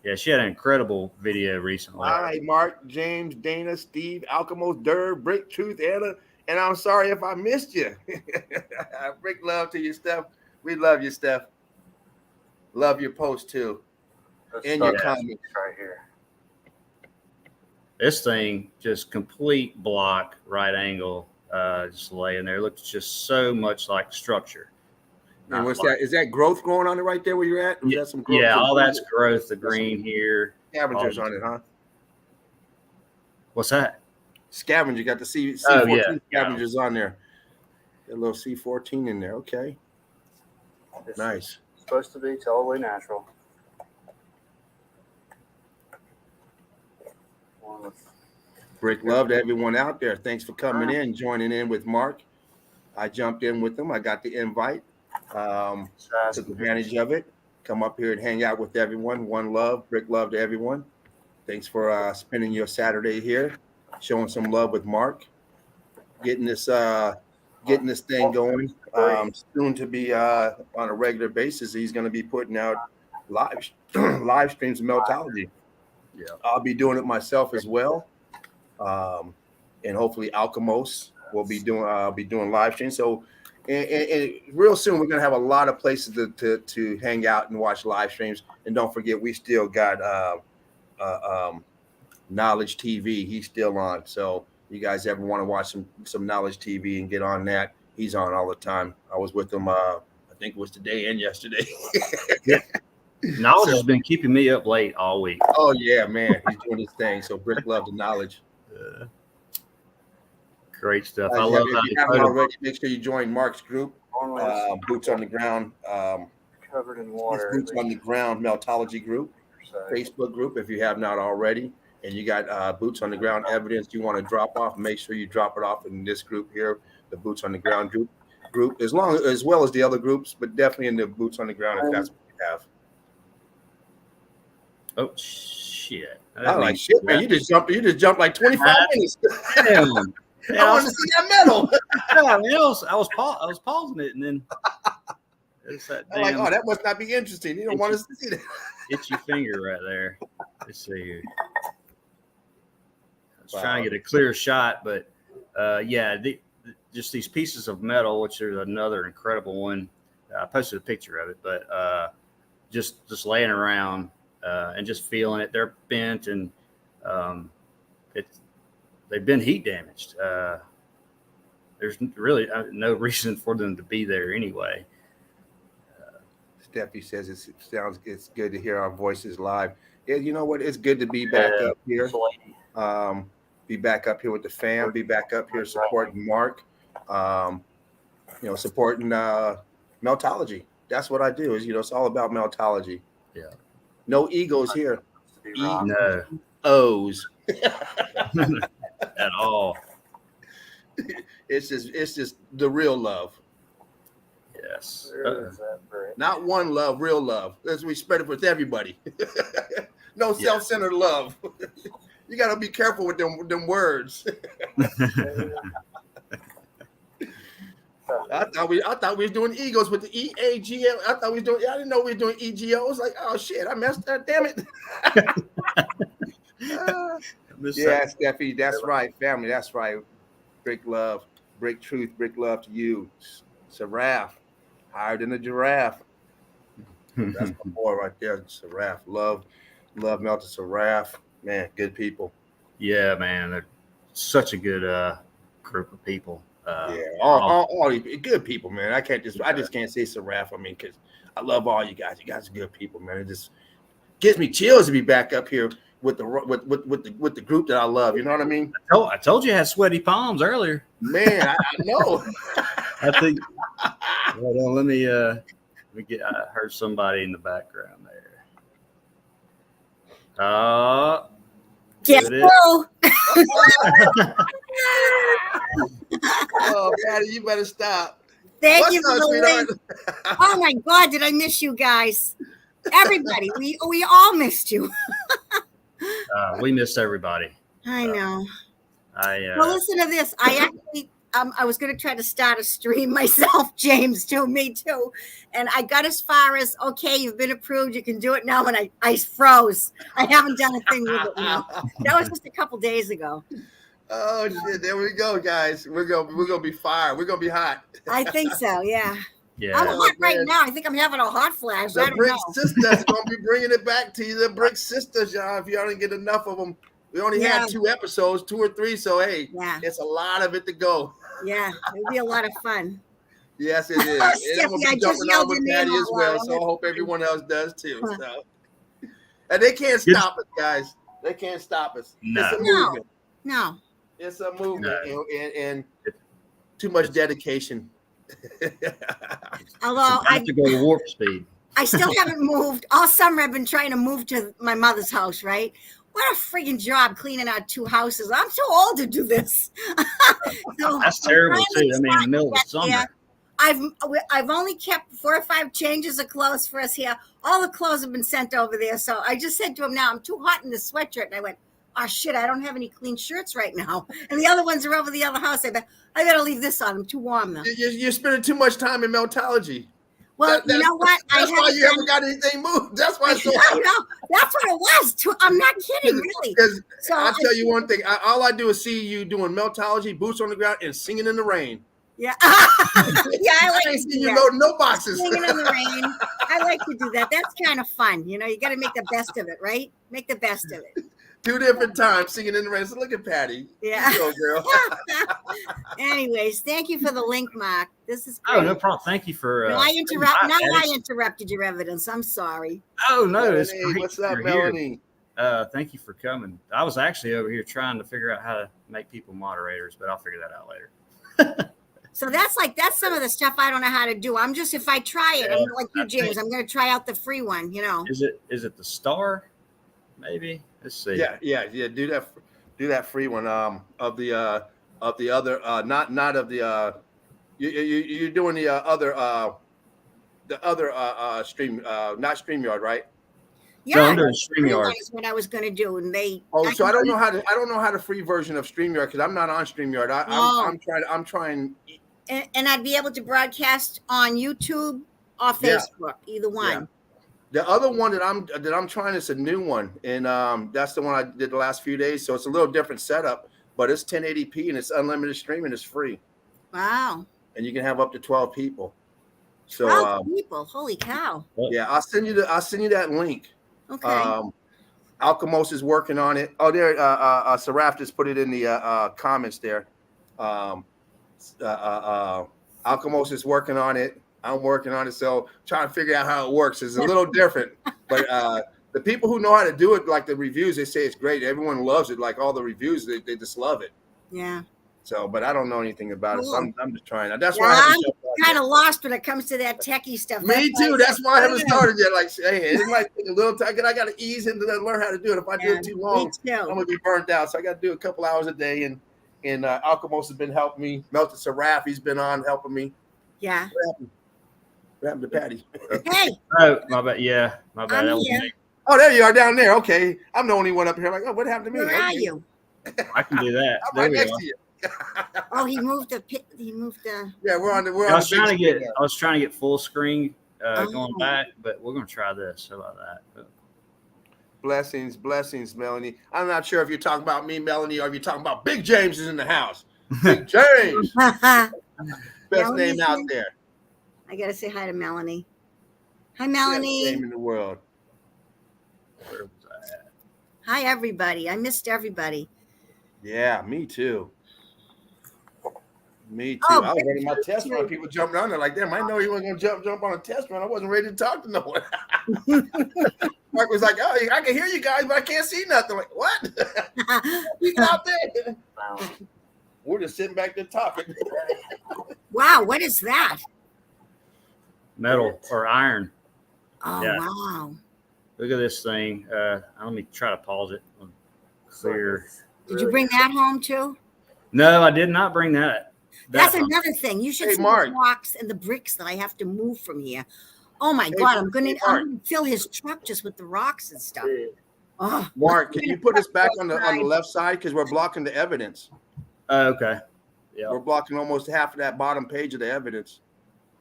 Yeah, she had an incredible video recently. All right, Mark, James, Dana, Steve, Alchemos, Durr, Brick Truth, Anna, and I'm sorry if I missed you. Brick love to you, Steph. We love you, Steph. Love your post too. And your comments right here. This thing, just complete block, right angle, just laying there. It looks just so much like structure. And what's that? Is that growth going on right there where you're at? Yeah, some growth? yeah, all that's growth, the green here. Scavengers on it, huh? What's that? Scavenger, got the C14 scavengers on there. Got a little C14 in there. Okay. This Nice. is supposed to be totally natural. Brick love to everyone out there. Thanks for coming in, joining in with Mark. I jumped in with them. I got the invite. Took advantage of it. Come up here and hang out with everyone. One love, brick love to everyone. Thanks for spending your Saturday here, showing some love with Mark, getting this thing going. Soon to be on a regular basis. He's going to be putting out live live streams of Meltology. Yeah. I'll be doing it myself as well, and hopefully Alchemos will be doing live streams. So, and real soon we're going to have a lot of places to hang out and watch live streams. And don't forget, we still got Knowledge TV. He's still on. So you guys ever want to watch some Knowledge TV and get on that? He's on all the time. I was with him. I think it was today and yesterday. Yeah. Knowledge has been keeping me up late all week. Oh yeah, man, he's doing his thing. So Brick love the Knowledge. Great stuff. I love if you haven't already, make sure you join Mark's group, Boots on the Ground. Covered in water. Boots on the Ground Meltology group, Facebook group. If you have not already, and you got Boots on the Ground evidence you want to drop off, make sure you drop it off in this group here, the Boots on the Ground group, as well as the other groups, but definitely in the Boots on the Ground if that's what you have. Oh shit! I like shit, man. You just jumped like 25 minutes. Damn. I want to see that medal. Yeah, I mean, I was pausing it, and then it's that I'm like, oh, that must not be interesting. You don't want us to see that. Itchy finger right there. Let's see here. I was trying to get a clear shot, but yeah, just these pieces of metal, which are another incredible one. I posted a picture of it, but just laying around. And just feeling it. They're bent and they've been heat damaged. There's really no reason for them to be there anyway. Steffi says it's good to hear our voices live. Yeah, you know what? It's good to be back up here. Be back up here with the fam. Be back up here supporting Mark. Supporting Meltology. That's what I do. It's all about Meltology. Yeah. No egos here. No O's at all. It's just the real love. Yes. Not one love, real love. We spread it with everybody. No self-centered love. You got to be careful with them words. I thought we was doing egos with the EAGL. I didn't know we were doing EGO. I was like, oh shit, I messed up. Damn it. Yeah, Steffi, that's right, family. That's right. Brick love, brick truth, brick love to you. Seraph, higher than a giraffe. That's my boy right there, Seraph. Love Melted Seraph. Man, good people. Yeah, man, they're such a good group of people. All good people, man. I just can't say Seraph. I mean, because I love all you guys. You guys are good people, man. It just gives me chills to be back up here with the group that I love. You know what I mean? I told you I had sweaty palms earlier. Man, I know. I think. Hold on, let me get. I heard somebody in the background there. Yes, no. Oh, Patty, you better stop. Thank you for the link. Oh my God, did I miss you guys? Everybody, we all missed you. We missed everybody. I know. Well, listen to this. I actually, I was going to try to start a stream myself, James, too, me too. And I got as far as, okay, you've been approved. You can do it now. And I froze. I haven't done a thing with it now. That was just a couple days ago. Oh shit! There we go, guys. We're gonna be fired. We're gonna be hot. I think so. Yeah. Yeah. I'm hot right now. I think I'm having a hot flash. The Brick Sisters gonna be bringing it back to you. The Brick Sisters, y'all. If y'all didn't get enough of them, we only had 2 episodes, 2 or 3. So hey, it's a lot of it to go. Yeah, it'll be a lot of fun. Yes, it is. And I'm gonna be jumping on with Patty as well. So I hope everyone else does too. So. And they can't stop us, guys. They can't stop us. No. It's a movement. No. It's a movement and too much dedication. Although I have to go to warp speed. I still haven't moved. All summer I've been trying to move to my mother's house, right? What a freaking job cleaning out 2 houses. I'm too old to do this. That's terrible too. I mean, in the middle of summer. I've only kept 4 or 5 changes of clothes for us here. All the clothes have been sent over there. So I just said to him, now I'm too hot in this sweatshirt. And I went, oh shit, I don't have any clean shirts right now. And the other ones are over the other house. I better leave this on. I'm too warm now. You're spending too much time in Meltology. Well, you know what? That's why you haven't got anything moved. That's why it's so I know. That's what it was. I'm not kidding, really. Because So I'll tell you one thing. All I do is see you doing Meltology, boots on the ground, and singing in the rain. Yeah. Yeah, I like I ain't to seen do you that. loading no boxes. Singing in the rain. I like to do that. That's kind of fun. You know, you got to make the best of it, right? Make the best of it. 2 different times singing in the rain. So look at Patty. Yeah. You go, girl. Anyways, thank you for the link, Mark. This is great. Oh, no problem. Thank you for. No, I interrupted your evidence. I'm sorry. Oh no, it's Melanie, great. what's up, You're here. Melanie? Thank you for coming. I was actually over here trying to figure out how to make people moderators, but I'll figure that out later. So that's some of the stuff I don't know how to do. I'm just, if I try it, I'm like you, James. I'm going to try out the free one. You know. Is it the star? Maybe. Let's see. Yeah. Do that free one. Of the other, not of the. You're doing the other stream, not StreamYard, right? Yeah, No, I'm doing free StreamYard. one is what I was going to do, and they. So I don't know how the free version of StreamYard, because I'm not on StreamYard. I'm trying. And I'd be able to broadcast on YouTube or Facebook, either one. Yeah. The other one that I'm trying is a new one, and that's the one I did the last few days. So it's a little different setup, but it's 1080p and it's unlimited streaming. It's free. Wow. And you can have up to 12 people. So 12 people, holy cow. yeah, I'll send you that link. Okay. Alchemos is working on it. Oh, there, Saraf just put it in the comments there. Alchemos is working on it. I'm working on it. So trying to figure out how it works. It's a little different, but the people who know how to do it, like the reviews, they say it's great. Everyone loves it. Like all the reviews, they just love it. Yeah. So, but I don't know anything about it. So I'm just trying. That's Yeah, why I haven't I'm kind of lost when it comes to that techie stuff. Me too. That's why I haven't started yet. Like, hey, it might take a little time. I got to ease into that, learn how to do it. If I do it too long, I'm gonna be burnt out. So I got to do a couple hours a day. And Alchemos has been helping me. Melthead Saraf, he's been on helping me. Yeah. What happened to Patty? Hey. Oh, my bad. Yeah, my bad. I'm here. Oh, there you are down there. Okay, I'm the only one up here. I'm like, oh, what happened to me? Where are you? I can do that. I'm There right we next go. to you. Oh, he moved the pit. He moved the. Yeah, we're on the. I was trying to get full screen going Oh. back, but we're gonna try this. How about that? Blessings, Melanie. I'm not sure if you're talking about me, Melanie, or if you're talking about Big James is in the house. Big James, best Melanie's name out in? there. I gotta say hi to Melanie. Hi, Best Melanie. name in the world. Where was I at? Hi, everybody. I missed everybody. Yeah, me too. Me too. Oh, I was running my Big test run. People jumping on there like, damn, I know you weren't gonna jump on a test run. I wasn't ready to talk to no one. Mark was like, oh, I can hear you guys, but I can't see nothing. I'm like, what? We out there. We're just sitting back there talking. Wow, what is that? Metal or iron. Oh, Yeah. wow. Look at this thing. Let me try to pause it. Clear. Did you bring that home too? No, I did not bring that. That's another thing. You should Hey, see Mark. the rocks and the bricks that I have to move from here. Oh my Hey, God, I'm gonna Mark. fill his truck just with the rocks and stuff. Oh, Mark, can you put us back on the left side because we're blocking the evidence? Okay. Yeah. We're blocking almost half of that bottom page of the evidence.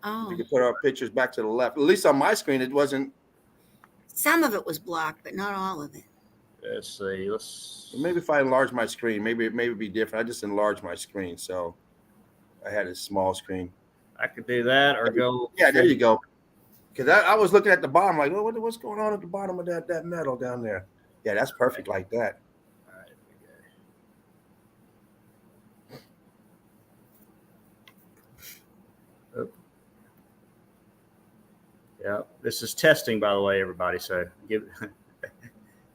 oh. We can put our pictures back to the left. At least on my screen, it wasn't. Some of it was blocked, but not all of it. Let's see. Let's. Maybe if I enlarge my screen, maybe it'd be different. I just enlarged my screen, so I had a small screen. I could do that or go. Yeah, there you go. Because I was looking at the bottom, like, oh, what's going on at the bottom of that metal down there? Yeah, that's perfect like that. All right, here we go. Oh. Yeah, this is testing, by the way, everybody. So give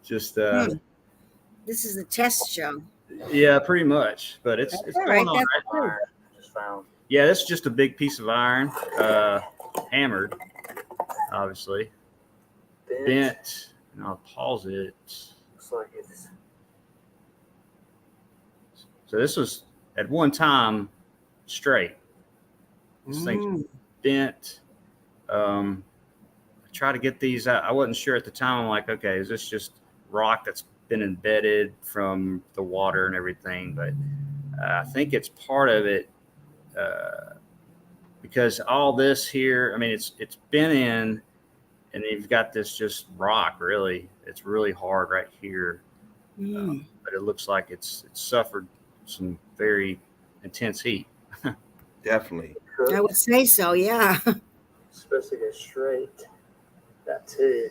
just This is the test show. yeah, pretty much. But it's All right, going on. that's Right? cool. Just found. Yeah, that's just a big piece of iron, hammered, obviously, bent. And I'll pause it. Looks like it's. So this was at one time straight. This thing's bent. I try to get these out. I wasn't sure at the time. I'm like, okay, is this just rock that's been embedded from the water and everything? But I think it's part of it because all this here, I mean, it's been in, and you've got this just rock. Really, it's really hard right here, but it looks like it's suffered some very intense heat. Definitely. I would say so. Yeah. It's supposed to go straight. That too.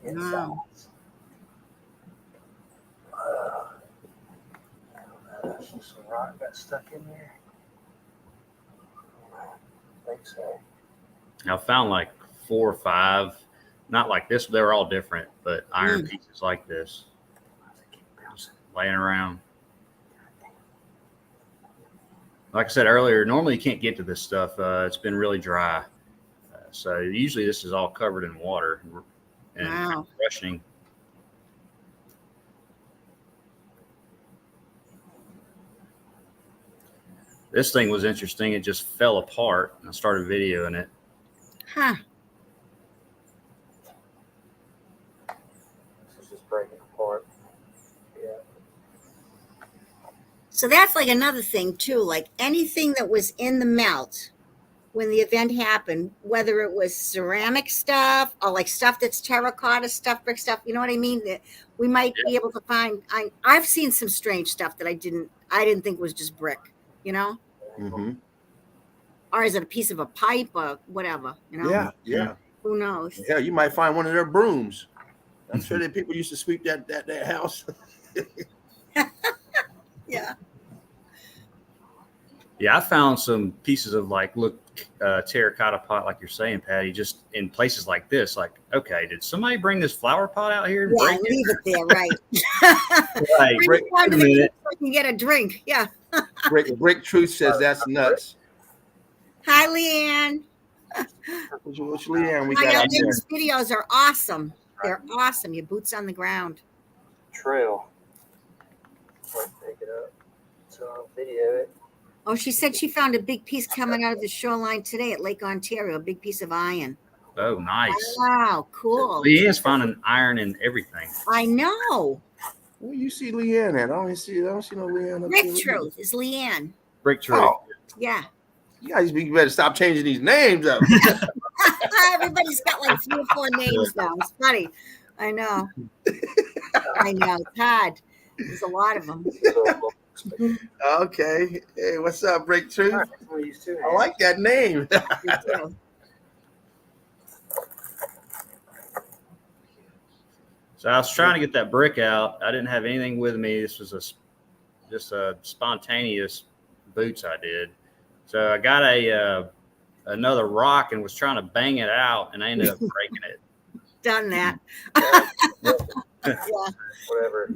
Wow. That's just some rock got stuck in there. I think so. I found like 4 or 5, not like this. They were all different, but iron pieces like this, just laying around. Like I said earlier, normally you can't get to this stuff. It's been really dry. So usually this is all covered in water and freshening. This thing was interesting. It just fell apart, and I started videoing it. Huh. This is just breaking apart. Yeah. So that's like another thing too. Like anything that was in the melt when the event happened, whether it was ceramic stuff or like stuff that's terracotta stuff, brick stuff, you know what I mean? That we might be able to find. I've seen some strange stuff that I didn't think was just brick, you know? Mm-hmm. Or is it a piece of a pipe or whatever, you know? Yeah. Who knows? Hell, you might find one of their brooms. I'm sure that people used to sweep that house. Yeah. Yeah, I found some pieces of terracotta pot, like you're saying, Patty, just in places like this. Like, okay, did somebody bring this flower pot out here? And break leave it there, right? Right. Bring it down to the kitchen so I can get a drink. Yeah. Brick Truth says that's nuts. Hi, Leanne. Which Leanne we I got know out there? these videos are awesome. They're awesome. Your boots on the ground. Trail. Let's take it up. So I'll video it. Oh, she said she found a big piece coming out of the shoreline today at Lake Ontario, a big piece of iron. Oh, nice. Wow, cool. Leanne's finding iron in everything. I know. Where you see Leanne at? I don't see no Leanne. Brick Truth is Leanne. Brick Truth. Oh, Yeah. you guys better stop changing these names up. Everybody's got like 3 or 4 names now. It's funny. I know. I know. It's hard. There's a lot of them. Okay. Hey, what's up, Brick Truth? I I like that name. So I was trying to get that brick out. I didn't have anything with me. This was just a spontaneous boots I did. So I got another rock and was trying to bang it out, and I ended up breaking it. Done that. Yeah. Whatever.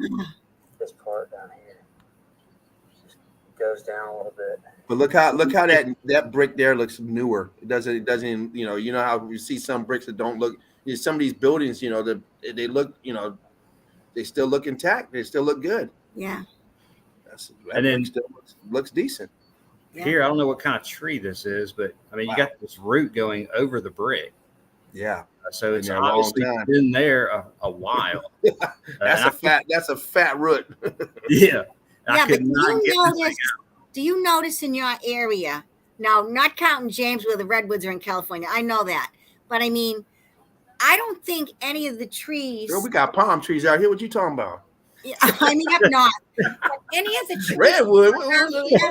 This part down here just goes down a little bit. But look how that brick there looks newer. It doesn't you know how you see some bricks that don't look. Some of these buildings, they look, they still look intact. They still look good. Yeah. And then still looks decent. Yeah. Here, I don't know what kind of tree this is, but I mean, you got this root going over the brick. Yeah. So it's Been there a long obviously time. been there a while. That's a fat root. Yeah. Yeah, but do you notice in your area, now not counting James where the redwoods are in California, I know that, but I mean, I don't think any of the trees. Girl, we got palm trees out here. What you talking about? Yeah, I mean, I'm not. But any of the trees. Redwood.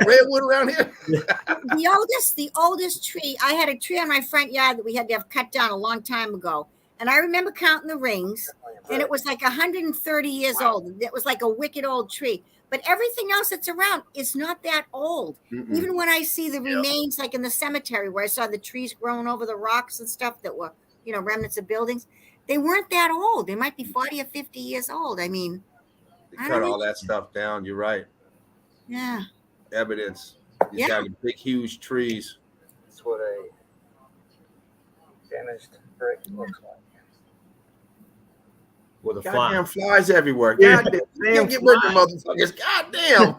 Redwood around here. The oldest tree. I had a tree on my front yard that we had to have cut down a long time ago, and I remember counting the rings, and it was like 130 years old. It was like a wicked old tree. But everything else that's around is not that old. Mm-mm. Even when I see the remains, like in the cemetery where I saw the trees growing over the rocks and stuff that were, remnants of buildings, they weren't that old. They might be 40 or 50 years old. I mean, They cut all that stuff down. You're right. Yeah. Evidence. These got big, huge trees. That's what a damaged brick looks like. with a Goddamn fly. flies everywhere. Yeah. Goddamn. Damn Can't get rid of the motherfuckers. Goddamn.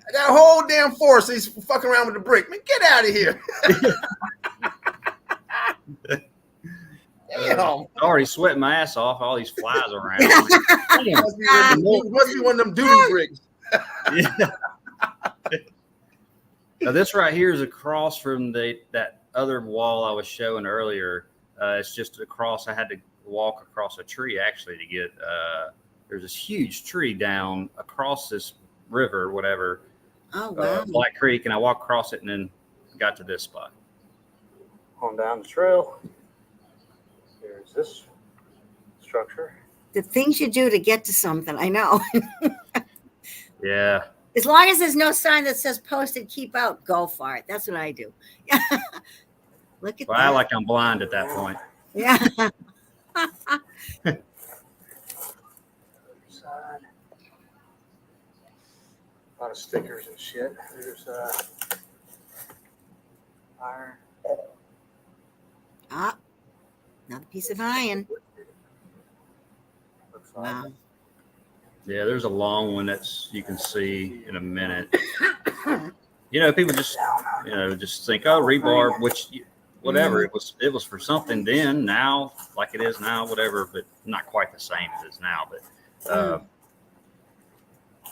I got a whole damn forest. He's fucking around with the brick. Man, get out of here. Damn. I'm already sweating my ass off. All these flies around. Damn. Must be one of them doo-doo bricks. Yeah. Now this right here is across from that other wall I was showing earlier. It's just across. I had to walk across a tree actually to get. There's this huge tree down across this river, whatever. Oh wow. Black Creek, and I walked across it and then got to this spot. On down the trail. There's this structure. The things you do to get to something, I know. Yeah. As long as there's no sign that says posted, keep out, go for it. That's what I do. Look at Well, that. I like I'm blind at that point. Yeah. Side. A lot of stickers and shit. There's iron. Ah, another piece of iron. Looks like. Wow. Yeah, there's a long one that's you can see in a minute. You know, people just just think, oh, rebar, which whatever it was for something then. Now, like it is now, whatever, but not quite the same as it is now.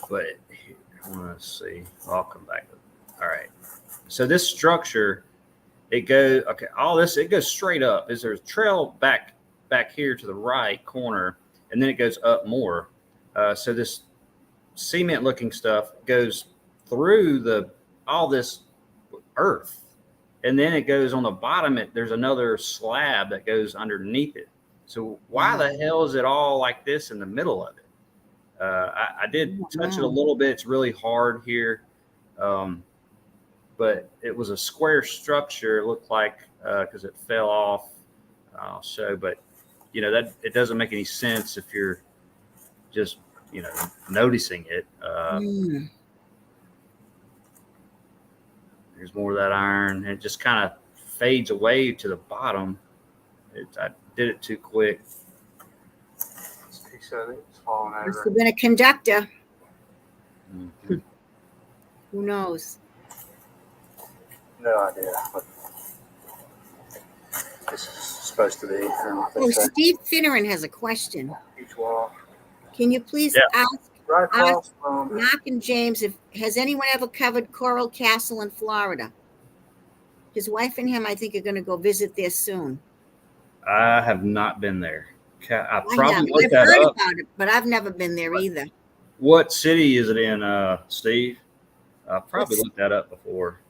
But I want to see. I'll come back. All right. So this structure, it goes all this it goes straight up. Is there's a trail back here to the right corner, and then it goes up more. So this cement looking stuff goes through all this earth, and then it goes on the bottom. There's another slab that goes underneath it. So why the hell is it all like this in the middle of it? I did touch it a little bit. It's really hard here. But it was a square structure. It looked like, cause it fell off. I'll show, but that it doesn't make any sense if you're just, noticing it. There's more of that iron. It just kind of fades away to the bottom. I did it too quick. This piece of it is falling Must over. have been a conductor. Mhm. Who knows? No idea what this is supposed to be. Oh, Steve Finneran has a question. Each wall. Can you please ask Right across from. Mark and James has anyone ever covered Coral Castle in Florida? His wife and him, I think, are going to go visit there soon. I have not been there. I I've probably looked heard that up. about it, but I've never been there either. What city is it in, Steve? I probably looked that up before.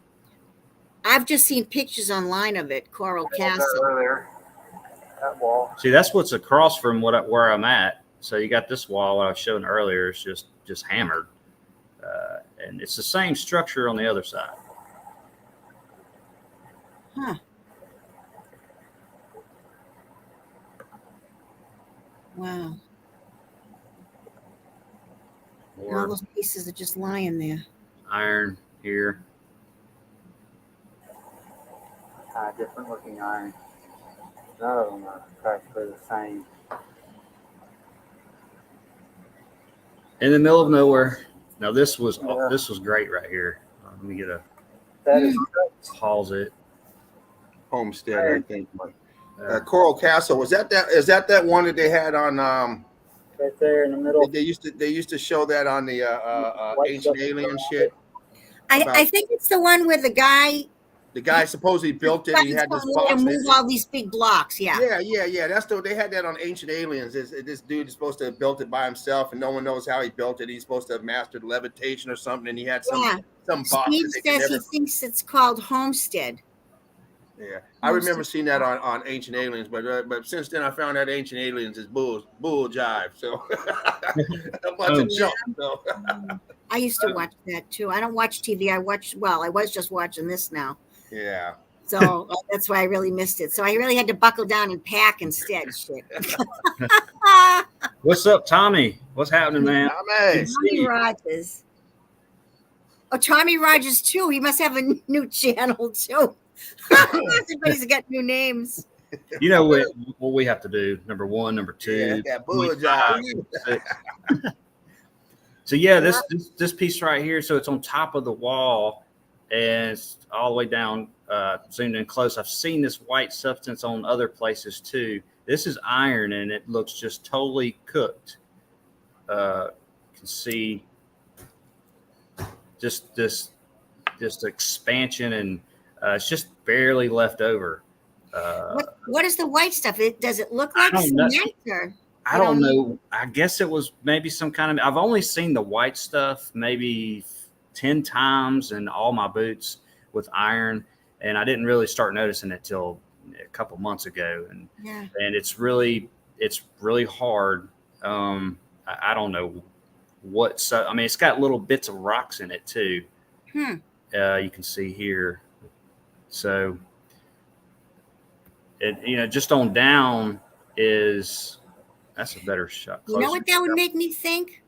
I've just seen pictures online of it, Coral Castle. There. That wall. See, that's what's across from where I'm at. So you got this wall I was showing earlier. It's just hammered, and it's the same structure on the other side. Huh. Wow. And all More those pieces are just lying there. iron here. Different looking iron. None of them are practically the same. In the middle of nowhere. Now this was great right here. Let me get That is pause it. Homestead, I think. Coral Castle, is that one that they had on right there in the middle. they used to show that on the Ancient Alien shit? I think it's the one where the guy supposedly built it and he had this box. and move all these big blocks. Yeah. Yeah. They had that on Ancient Aliens. This dude is supposed to have built it by himself, and no one knows how he built it. He's supposed to have mastered levitation or something, and he had some box. Steve says he thinks it's called Homestead. Yeah, I remember seeing that on Ancient Aliens, but since then I found out Ancient Aliens is bull jive. So a bunch of junk. So. I used to watch that too. I don't watch TV. I was just watching this now. Yeah. So that's why I really missed it. So I really had to buckle down and pack instead. Shit. What's up, Tommy? What's happening, man? Tommy Rogers. Oh, Tommy Rogers too. He must have a new channel too. Everybody's got new names. You know what we have to do. Number 1, number 2, Yeah, that bull 25, job. 6. So yeah, this piece right here. So it's on top of the wall, and it's all the way down, zoomed in close. I've seen this white substance on other places too. This is iron, and it looks just totally cooked. You can see just this expansion, and it's just barely left over. What is the white stuff? Does it look like cement or? I don't know. I guess it was maybe some kind of. I've only seen the white stuff maybe 10 times in all my boots with iron, and I didn't really start noticing it till a couple months ago. And it's really hard. I don't know what. So I mean, it's got little bits of rocks in it too. You can see here. So it just on down is. That's a better shot. You know what that would make me think?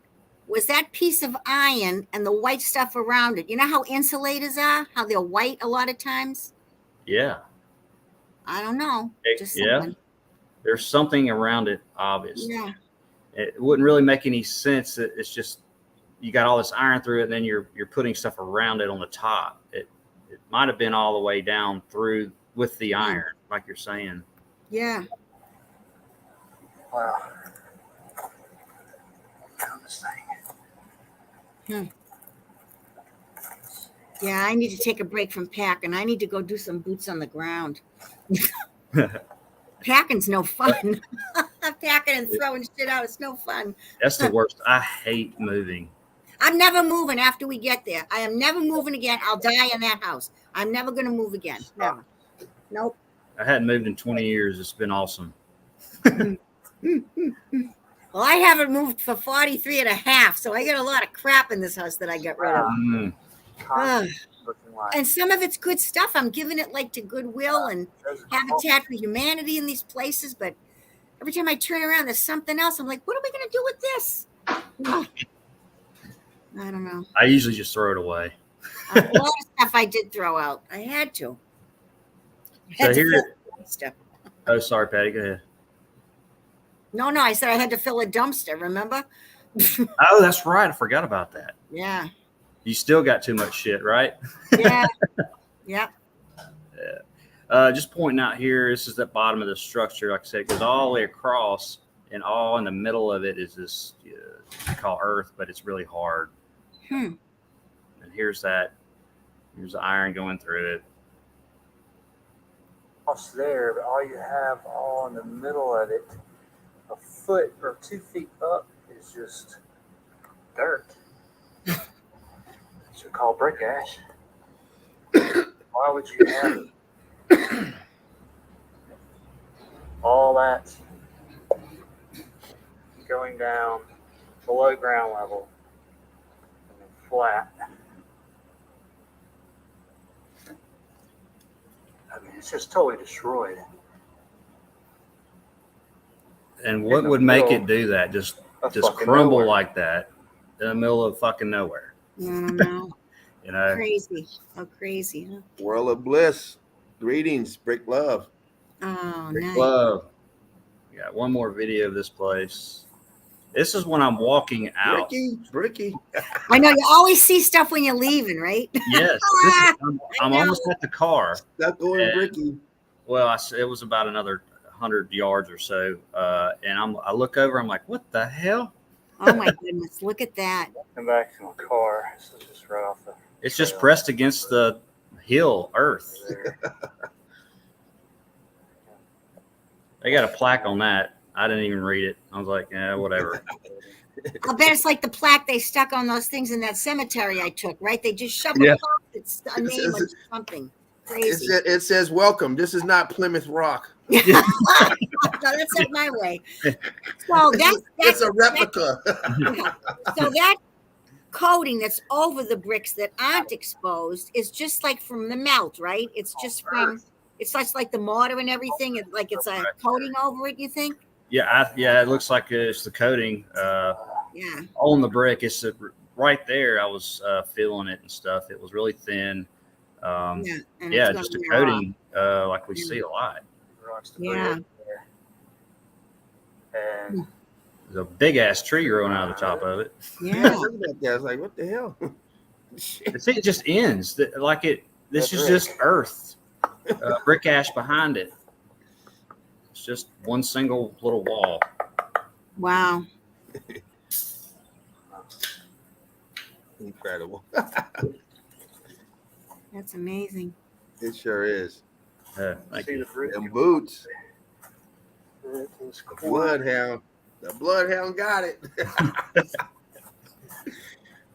Was that piece of iron and the white stuff around it. You know how insulators are? How they're white a lot of times? Yeah. I don't know. There's something around it, obviously. Yeah. It wouldn't really make any sense. It's just you got all this iron through it, and then you're putting stuff around it on the top. It might have been all the way down through with the iron, like you're saying. Yeah. Wow. Yeah, I need to take a break from packing. I need to go do some boots on the ground. Packing's no fun. Packing and throwing shit out, it's no fun. That's the worst. I hate moving. I'm never moving after we get there. I am never moving again. I'll die in that house. I'm never going to move again. Never. Nope. I hadn't moved in 20 years. It's been awesome. Well, I haven't moved for 43 and a half, so I got a lot of crap in this house that I got rid of. And some of it's good stuff. I'm giving it like to Goodwill and Habitat for Humanity in these places, but every time I turn around, there's something else. I'm like, what are we going to do with this? I don't know. I usually just throw it away. A lot of stuff I did throw out. I had to. So here. Oh, sorry, Patty. Go ahead. No, I said I had to fill a dumpster, remember? Oh, that's right. I forgot about that. Yeah. You still got too much shit, right? Yeah. Yep. Yeah. Just pointing out here, this is the bottom of the structure. Like I said, it goes all the way across, and all in the middle of it is this, we call earth, but it's really hard. And here's the iron going through it. Across there, but all you have all in the middle of it, a foot or 2 feet up, is just dirt. It's called brick ash. Why would you have all that going down below ground level and then flat? I mean, it's just totally destroyed. And what would make it do that? Just crumble like that in the middle of fucking nowhere. I don't know. Crazy. Oh, crazy, huh? World of bliss. Greetings, Brick Love. Oh, Brick nice. Love. We got one more video of this place. This is when I'm walking out. Bricky. I know you always see stuff when you're leaving, right? Yes. I'm almost at the car. Stop going Bricky. Well, it was about another 100 yards or so. And I look over, I'm like, what the hell? Oh my goodness, look at that. Come back to my car. So just right off the It's just pressed against the hill, earth. They got a plaque on that. I didn't even read it. I was like, yeah, whatever. I bet it's like the plaque they stuck on those things in that cemetery I took, right? They just shoved Yeah. it off. It's a name or something. Crazy. It says, welcome. This is not Plymouth Rock. No, that's not my way. So It's a replica. So that coating that's over the bricks that aren't exposed is just like from the melt, right? It's just from, it's like the mortar and everything. It's like it's a coating over it, you think? Yeah, it looks like it's the coating on the brick. It's right there. I was feeling it and stuff. It was really thin. Just a coating like we see a lot. bunch of Yeah. debris there. And There's a big ass tree growing out of the top of it. Yeah. Look at that. I was like, what the hell? The thing just ends like it. This That's is right. just earth, brick ash behind it. It's just one single little wall. Wow. Incredible. That's amazing. It sure is. Thank see you. the bridge. Them boots. It was The cool. bloodhound. The bloodhound got it.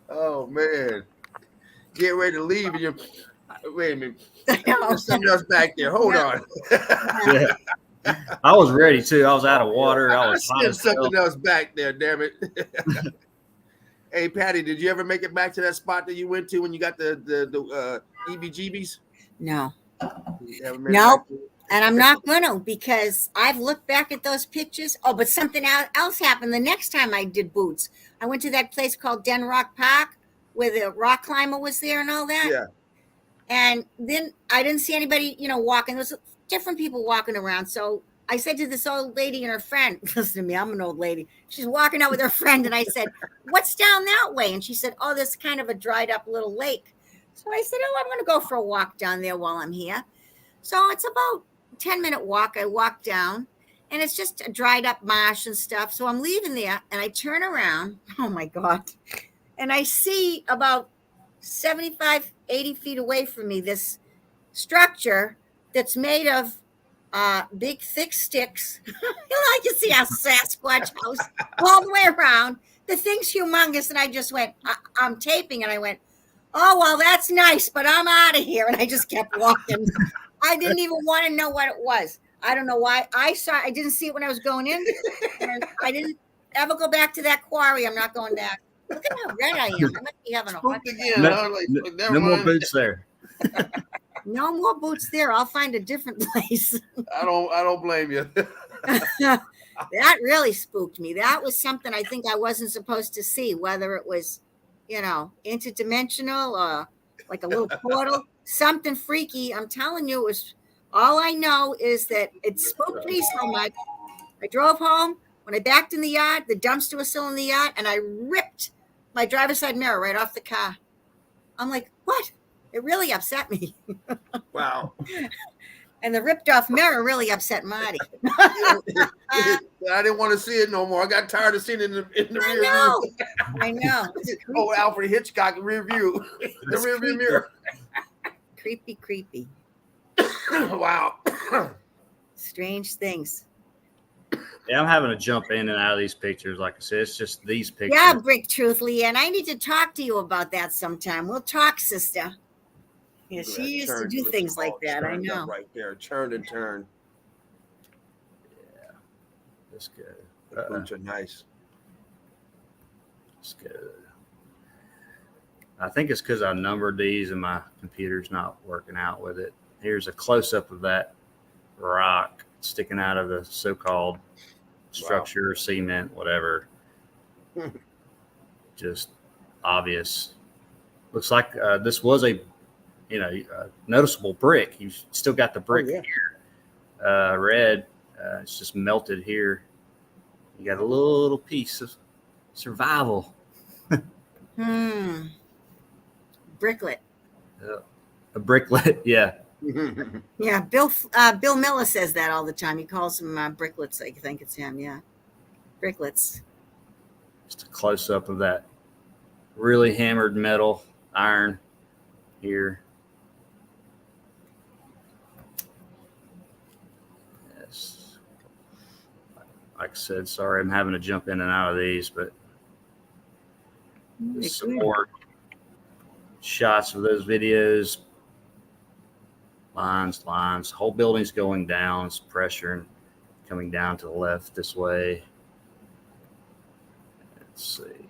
Oh man. Get ready to leave and you wait a minute. I know. There's something else back there. Hold on. Yeah. I was ready too. I was out of water. I was hot There's as hell. something else back there, damn it. Hey Patty, did you ever make it back to that spot that you went to when you got the EBGBs? No. You ever made it Nope. back to it? And I'm not going to, because I've looked back at those pictures. Oh, but something else happened the next time I did boots. I went to that place called Den Rock Park where the rock climber was there and all that. Yeah. And then I didn't see anybody, walking. There was different people walking around. So I said to this old lady and her friend, listen to me, I'm an old lady. She's walking out with her friend. And I said, what's down that way? And she said, oh, there's kind of a dried up little lake. So I said, oh, I'm going to go for a walk down there while I'm here. So it's about a 10-minute walk. I walk down and it's just a dried up marsh and stuff. So I'm leaving there and I turn around. Oh my God. And I see about 75, 80 feet away from me, this structure that's made of big, thick sticks. I can see our Sasquatch house all the way around. The thing's humongous. And I just went, I'm taping. And I went, oh, well, that's nice, but I'm out of here. And I just kept walking. I didn't even want to know what it was. I don't know why. I didn't see it when I was going in. And I didn't ever go back to that quarry. I'm not going back. Look at how red I am. I must be having a heart Spooked attack. again. No, huh? Like, never no more mind. boots there. No more boots there. I'll find a different place. I don't blame you. That really spooked me. That was something I think I wasn't supposed to see, whether it was, interdimensional or like a little portal, something freaky. I'm telling you, it was all I know is that it spooked me so much. I drove home. When I backed in the yard, the dumpster was still in the yard, and I ripped my driver's side mirror right off the car. I'm like, what? It really upset me. Wow. And the ripped off mirror really upset Marty. I didn't want to see it no more. I got tired of seeing it in the rear view. I know. Oh, Alfred Hitchcock rear view. The rear view mirror. Creepy. Wow. Strange things. Yeah, I'm having to jump in and out of these pictures. Like I said, it's just these pictures. Yeah, Brick Truthly, and I need to talk to you about that sometime. We'll talk, sister. Yeah, she used to do things like that. I know. Right there, turn and turn. Yeah, that's good. The boots are nice. That's good. I think it's because I numbered these and my computer's not working out with it. Here's a close-up of that rock sticking out of the so-called structure, cement, whatever. Just obvious. Looks like this was a noticeable brick. You've still got the brick here. Red. It's just melted here. You got a little piece of survival. Bricklet. A bricklet, yeah. Yeah, Bill Miller says that all the time. He calls them bricklets. I think it's him. Yeah, bricklets. Just a close up of that really hammered metal iron here. Yes. Like I said, sorry, I'm having to jump in and out of these, but there's some more shots of those videos. Lines. Whole building's going down. It's pressure and coming down to the left this way. Let's see.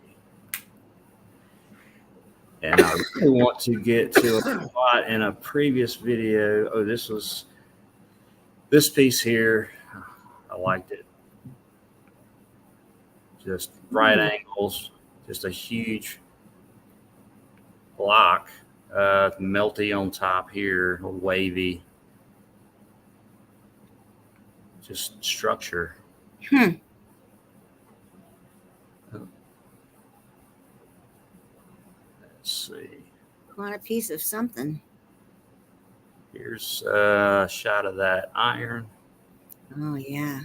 And I really want to get to a spot in a previous video. Oh, this piece here. I liked it. Just right angles. Just a huge block. Melty on top here, wavy. just structure. Hmm. Let's see. Want a piece of something. Here's a shot of that iron. Oh, yeah.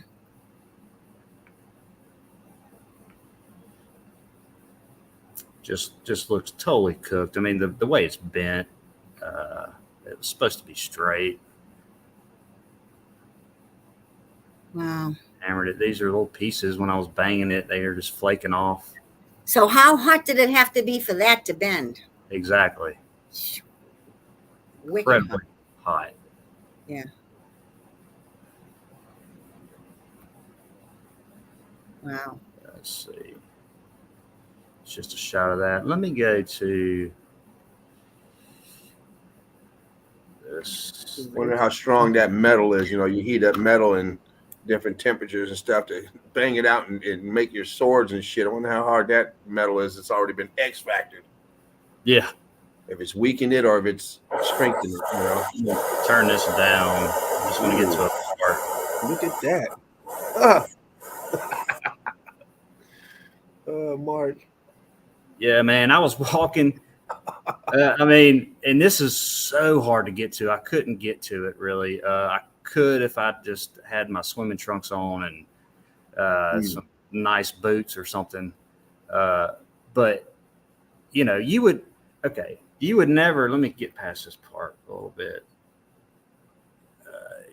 Just looks totally cooked. I mean, the way it's bent, it was supposed to be straight. Wow. Hammered it. These are little pieces. When I was banging it, they were just flaking off. So how hot did it have to be for that to bend? Exactly. Wicked hot. Incredibly hot. Yeah. Wow. Let's see. It's just a shot of that. Let me go to this. Wonder how strong that metal is. You know, you heat up metal in different temperatures and stuff to bang it out and make your swords and shit. I wonder how hard that metal is. It's already been X-factored. Yeah. If it's weakened it or if it's strengthened it, you know. Turn this down. I'm just going to get to a part. Look at that. Ah. Mark. Yeah, man. I was walking. I mean, and this is so hard to get to. I couldn't get to it really. I could if I just had my swimming trunks on and some nice boots or something. But you know, you would never. Let me get past this part a little bit.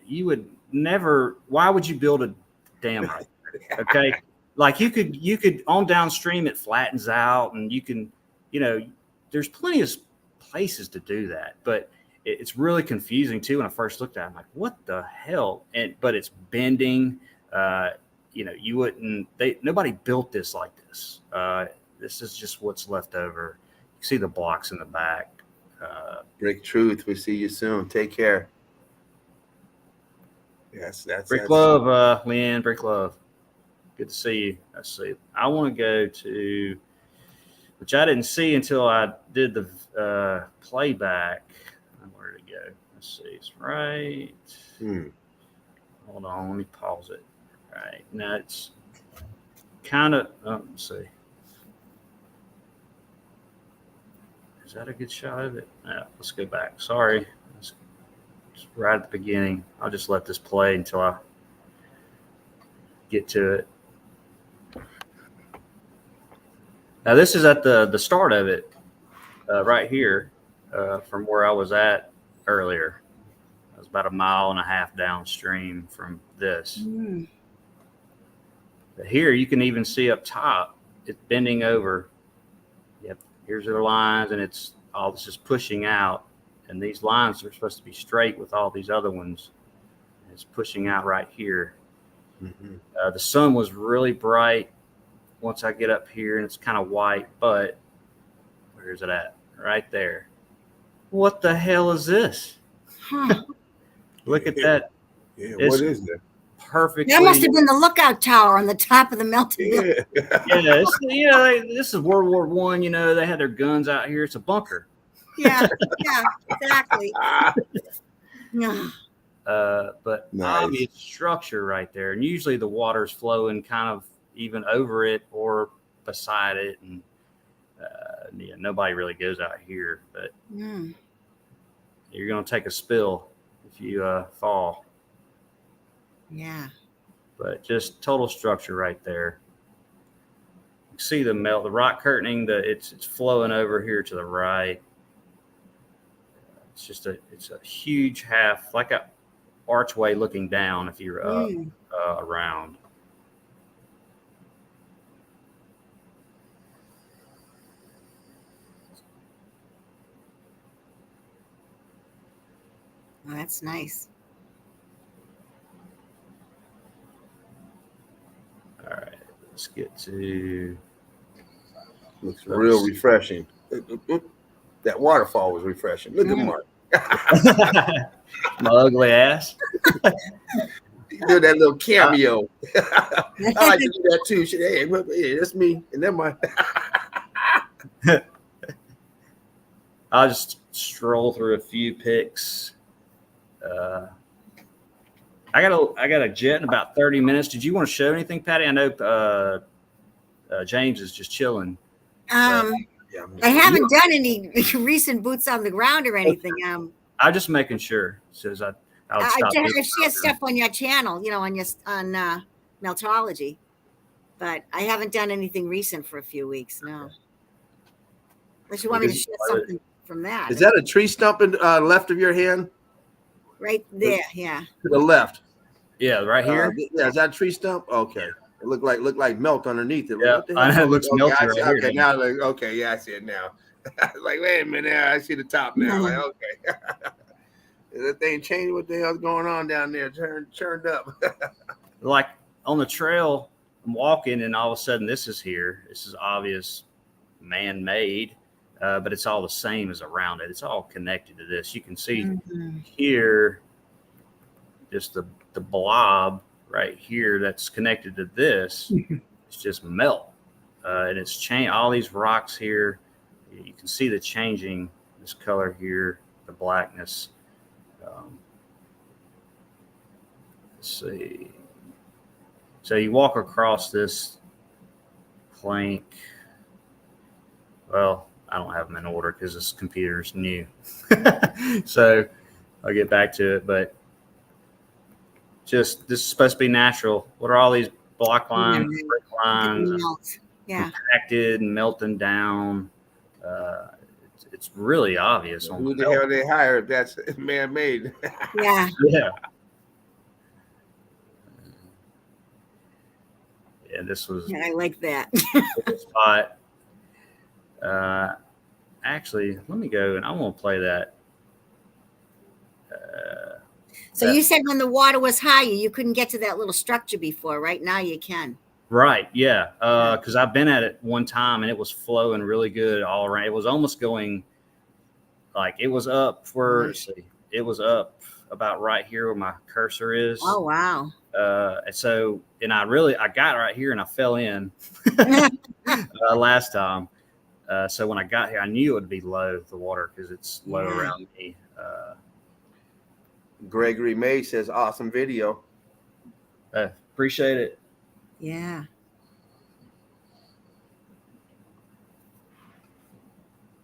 You would never. Why would you build a dam right there? Okay, like you could on downstream it flattens out, and you can, you know, there's plenty of places to do that, but it's really confusing too. When I first looked at it, I'm like, what the hell? But it's bending. You know, you wouldn't. Nobody built this like this. This is just what's left over. You see the blocks in the back. Brick Truth. We see you soon. Take care. Yes, that's Brick Love, Leanne. Brick Love. Good to see you. Let's see. I want to go to, which I didn't see until I did the playback. Where did it go? Let's see. It's right. Hold on. Let me pause it. All right. Now it's kind of. Let's see. Is that a good shot of it? Yeah, let's go back. Sorry. It's right at the beginning. I'll just let this play until I get to it. Now this is at the start of it, right here, from where I was at earlier. I was about 1.5 miles downstream from this. But here you can even see up top, it's bending over. Yep, here's their lines, and it's all this is pushing out. And these lines are supposed to be straight with all these other ones. It's pushing out right here. The sun was really bright once I get up here, and it's kind of white, but where is it at? Right there. What the hell is this? Look at that. Yeah, what is that? Perfect. That must have been the lookout tower on the top of the Melthead. Yeah, this is World War I. You know, they had their guns out here. It's a bunker. Yeah, exactly. But nice. obvious structure right there, and usually the water's flowing kind of even over it or beside it, and yeah, nobody really goes out here, but you're going to take a spill if you fall. Yeah. But just total structure right there. You see the rock curtaining, it's flowing over here to the right. It's just it's a huge half, like a archway looking down if you're around. Oh, that's nice. All right, let's get to. Looks real refreshing. That waterfall was refreshing. Look at Mark. My ugly ass. You did that little cameo. I like to do that too. Hey, that's me. And then I'll just stroll through a few pics. I got a jet in about 30 minutes. Did you want to show anything, Patty? I know James is just chilling. I haven't done any recent boots on the ground or anything. I'm just making sure. Says I'll stop. I've shared stuff on your channel, on Meltology, but I haven't done anything recent for a few weeks. No, unless you want me to share something from that. Is that a tree stump in left of your hand? Right there, yeah. To the left. Yeah, right here. Yeah, is that a tree stump? Okay. It looked like melt underneath it. Yeah, I know it looks melty right here. Okay, now okay, yeah, I see it now. Like, wait a minute, I see the top now. Like, okay. That thing changed. What the hell's going on down there? Turned up. Like on the trail, I'm walking, and all of a sudden, this is here. This is obvious, man-made, but it's all the same as around it. It's all connected to this. You can see here, just the blob right here that's connected to this. It's just melt, and it's changed. All these rocks here, you can see the changing. This color here, the blackness. Let's see. So you walk across this plank. Well, I don't have them in order because this computer's new. So I'll get back to it. But just this is supposed to be natural. What are all these block lines, brick lines, compacted and melting down? It's really obvious. Who the hell they hired? That's man-made. Yeah. Yeah. Yeah, this was. Yeah, I like that. Spot. Actually, let me go and I want to play that. So you said when the water was higher, you couldn't get to that little structure before. Right now, you can. Right. Yeah. Because I've been at it one time and it was flowing really good all around. It was almost going like it was up for. Let's see, it was up about right here where my cursor is. Oh wow. And so, and I got right here and I fell in last time. So when I got here, I knew it would be low, the water, because it's low around me. Gregory May says, awesome video. Appreciate it. Yeah.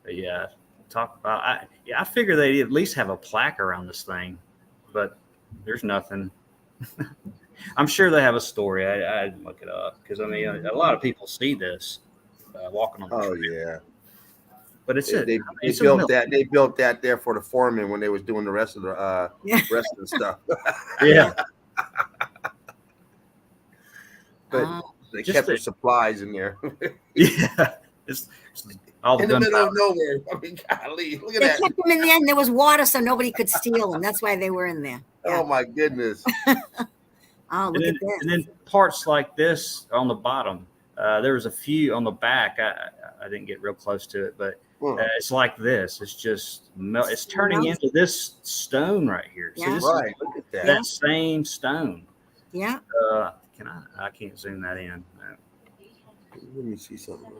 But yeah, talk about, I figure they at least have a plaque around this thing, but there's nothing. I'm sure they have a story. I'd look it up because I mean, a lot of people see this walking on the trail. Yeah, but it's they built that. They built that there for the foreman when they was doing the rest of the stuff. Yeah, but they kept their supplies in there. Yeah, it's all in the middle of nowhere. I mean, golly, look at that. They kept them in there, and there was water, so nobody could steal them. That's why they were in there. Yeah. Oh my goodness. Oh, look at this. And then parts like this on the bottom. There was a few on the back. I didn't get real close to it, but it's like this. It's just it's turning into this stone right here. Yeah. See, this right. Look at that. That same stone. Yeah. I can't zoom that in. No. Let me see something.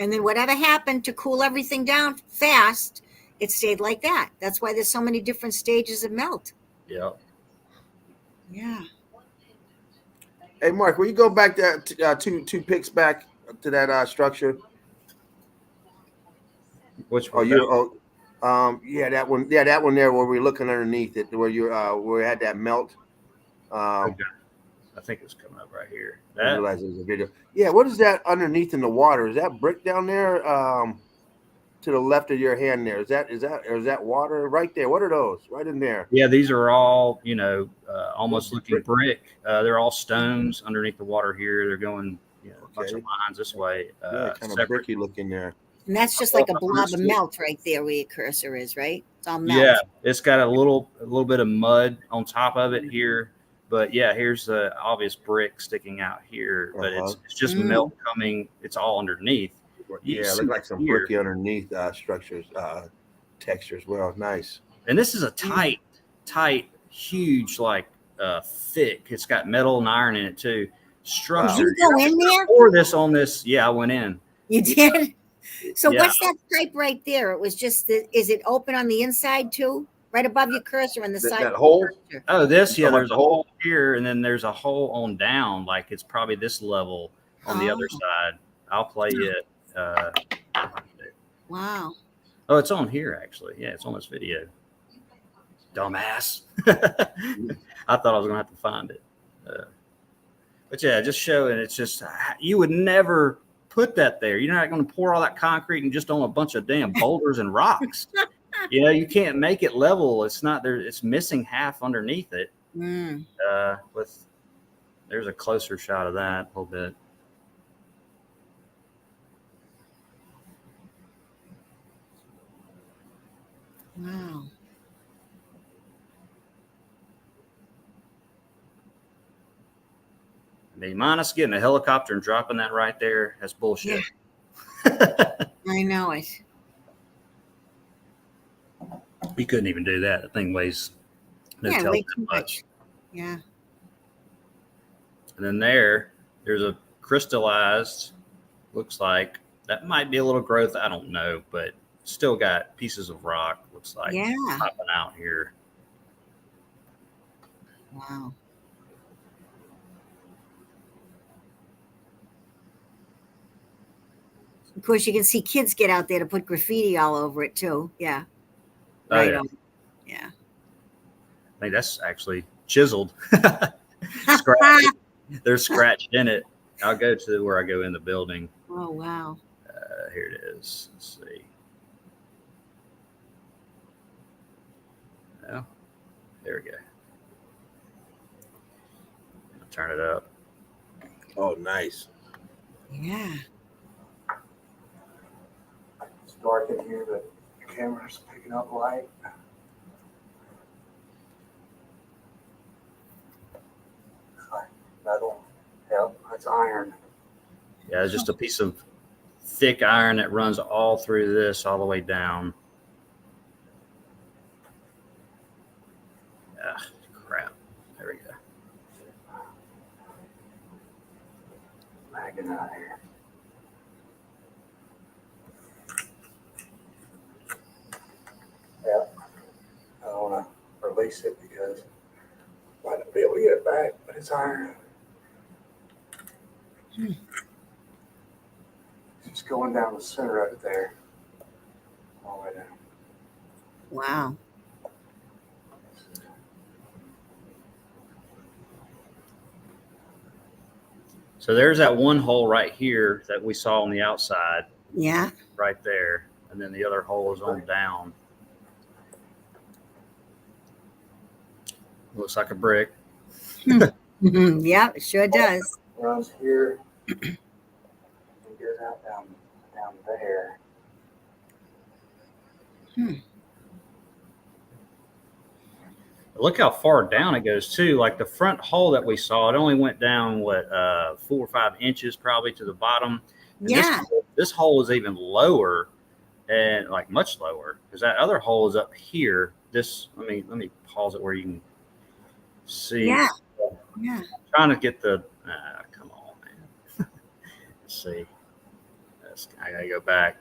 And then whatever happened to cool everything down fast, it stayed like that. That's why there's so many different stages of melt. Yeah. Yeah. Hey, Mark, will you go back there two picks back to that structure? Which one? Yeah, that one. Yeah, that one there where we're looking underneath it, where you where it had that melt. Okay. I think it's coming up right here. I realize there's a video. Yeah, what is that underneath in the water? Is that brick down there? To the left of your hand there. Is that water right there? What are those? Right in there. Yeah, these are all, almost looking brick. They're all stones underneath the water here. They're going, a bunch of lines this way. Kind of bricky looking there. And that's just like a blob of melt right there where your cursor is, right? It's all melt. Yeah, it's got a little bit of mud on top of it here. But yeah, here's the obvious brick sticking out here. But it's just melt coming. It's all underneath. Yeah, it looks like some bricky underneath structures, texture as well. Nice. And this is a tight, huge, like thick. It's got metal and iron in it too. Structure. Did you go in there? Or this on this? Yeah, I went in. You did. So what's that type right there? It was just. Is it open on the inside too? right above your cursor on the side. That hole? Cursor. Oh, this, yeah, Talking about there's the a hole here, and then there's a hole on down, like it's probably this level on the other Oh. side. I'll play it. Wow. Oh, it's on here, actually. Yeah, it's on this video. Dumbass. I thought I was going to have to find it. But yeah, just showing it's just, you would never put that there. You're not going to pour all that concrete and just on a bunch of damn boulders and rocks. You know, you can't make it level. It's not there. It's missing half underneath it. Mm. There's a closer shot of that a little bit. Wow. I mean, minus getting a helicopter and dropping that right there, that's bullshit. I know it. You couldn't even do that. The thing weighs no Yeah, telling way that too much. much. Yeah. And then there's a crystallized, looks like that might be a little growth. I don't know, but still got pieces of rock, looks like, Yeah. popping out here. Wow. Of course, you can see kids get out there to put graffiti all over it too. Yeah. Oh, Right yeah. on. Yeah. I think that's actually chiseled. Scratched. They're scratched in it. I'll go to where I go in the building. Oh, wow. Here it is. Let's see. Oh, there we go. I'll turn it up. Oh, nice. Yeah. It's dark in here, but the camera's picking up light. Metal. Yep, that's iron. Yeah, it's just a piece of thick iron that runs all through this, all the way down. Ah, crap. There we go. Bagging out here. Yep. I don't want to release it because I might not be able to get it back, but it's iron. It's just going down the center of it there. All the way down. Wow. So there's that one hole right here that we saw on the outside, Yeah. right there. And then the other hole is on down. Looks like a brick. Yeah, it sure does. Runs here and goes out down there. Look how far down it goes too. Like the front hole that we saw, it only went down 4 or 5 inches probably to the bottom. And Yeah. this hole is even lower, and like much lower, because that other hole is up here. Let me pause it where you can see. Yeah. Yeah. Trying to get the come on, man. Let's see. I gotta go back.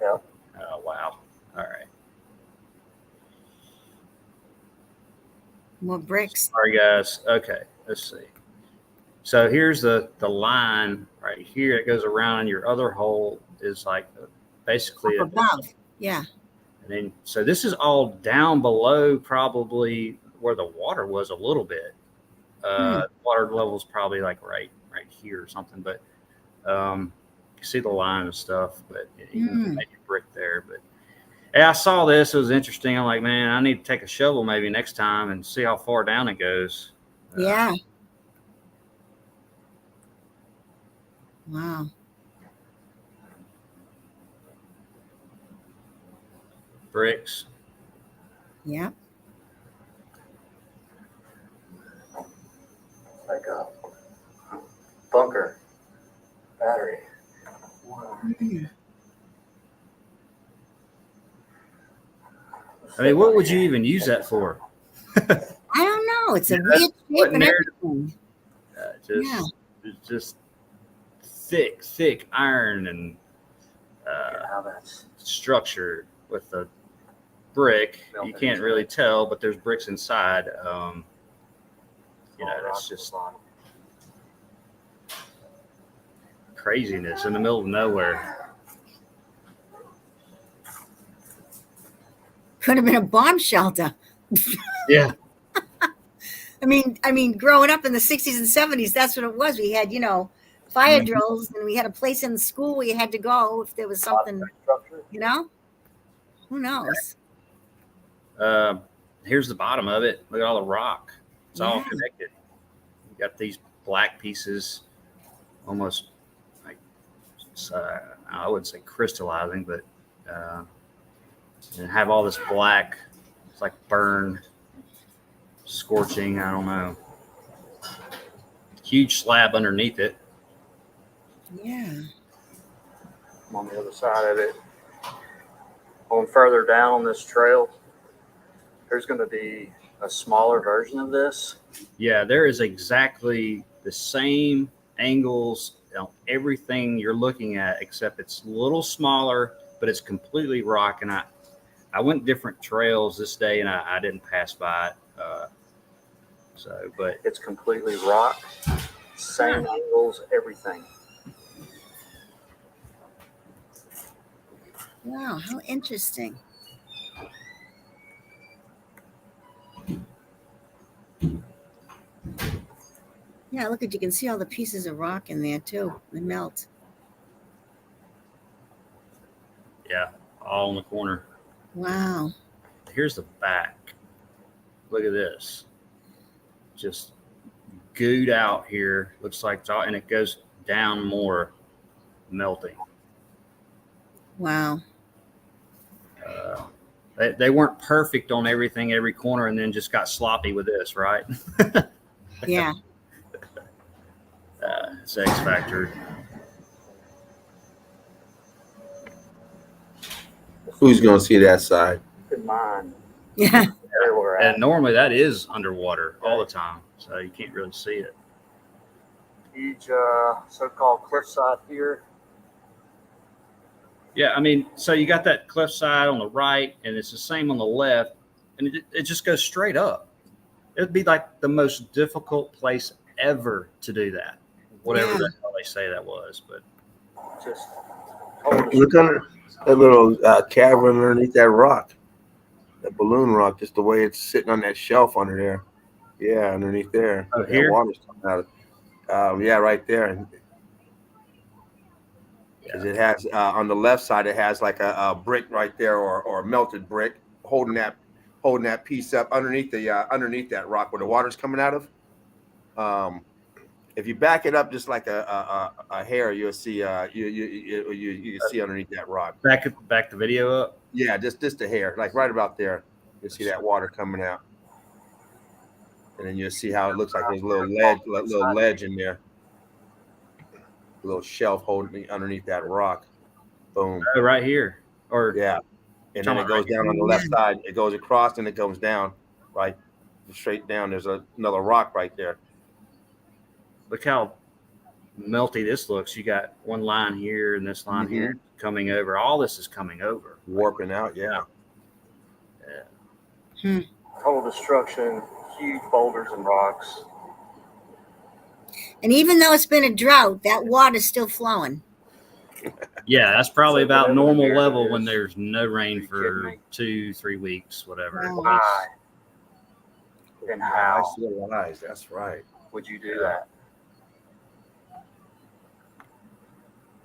Yep. Oh wow. All right. More bricks. Sorry, guys. Okay, let's see. So here's the line right here. It goes around, and your other hole is like basically Up above. Yeah. and then so this is all down below, probably where the water was a little bit. Water level is probably like right here or something, but you see the line and stuff. But you can make a brick there, but. Yeah, I saw this. It was interesting. I'm like, man, I need to take a shovel maybe next time and see how far down it goes. Yeah. Wow. Bricks. Yeah. Like a bunker battery. I mean, what would you even use that for? I don't know. It's a weird shape and everything. Just thick iron and How that's structure. with the brick. You Melthead can't really tell, but there's bricks inside. It's just craziness in the middle of nowhere. Could have been a bomb shelter. Yeah. I mean, growing up in the 60s and 70s, that's what it was. We had, fire drills, and we had a place in the school where you had to go if there was something, who knows? Here's the bottom of it. Look at all the rock. It's all Yeah. connected. You got these black pieces, almost like I wouldn't say crystallizing, but and have all this black. It's like burn, scorching. I don't know. Huge slab underneath it. Yeah. I'm on the other side of it. Going further down on this trail, there's going to be a smaller version of this. Yeah, there is exactly the same angles on everything you're looking at, except it's a little smaller, but it's completely rock. And I went different trails this day, and I didn't pass by it. But It's completely rock, same angles, everything. Wow, how interesting. Yeah, look you can see all the pieces of rock in there too. They melt. yeah, all in the corner. Wow. Here's the back. Look at this. Just gooed out here. Looks like it's all, and it goes down more, melting. Wow. They weren't perfect on everything, every corner, and then just got sloppy with this, right? Yeah. It's X Factor. Who's going to see that side? Good mind. Yeah. Everywhere at. And normally that is underwater all the time, so you can't really see it. Huge so-called cliffside here. Yeah, I mean, so you got that cliffside on the right, and it's the same on the left, and it just goes straight up. It'd be like the most difficult place ever to do that, whatever Yeah. the hell they say that was. But Just Look under that little cavern underneath that rock, that balloon rock, just the way it's sitting on that shelf under there. Yeah, underneath there. Oh, That here? water's coming out. Yeah, right there. Because it has on the left side, it has like a brick right there, or a melted brick holding that piece up underneath that rock where the water's coming out of. If you back it up just like a hair, you'll see you see underneath that rock. back the video up. Yeah, just a hair, like right about there. You'll see that water coming out, and then you'll see how it looks like there's a little ledge in there, a little shelf holding underneath that rock. Boom. Oh, right here. Or Yeah, and then it goes down on the left side. It goes across and it goes down, right, straight down. There's another rock right there. look how melty this looks. You got one line here and this line here coming over. All this is coming over, Warping out. Yeah. total destruction, huge boulders and rocks. And even though it's been a drought, that water's still flowing. Yeah, that's probably So about whatever normal the area level is, when there's no rain you for kidding me? 2-3 weeks, whatever. Wow. Why? And I how see the eyes. That's right. would you do that?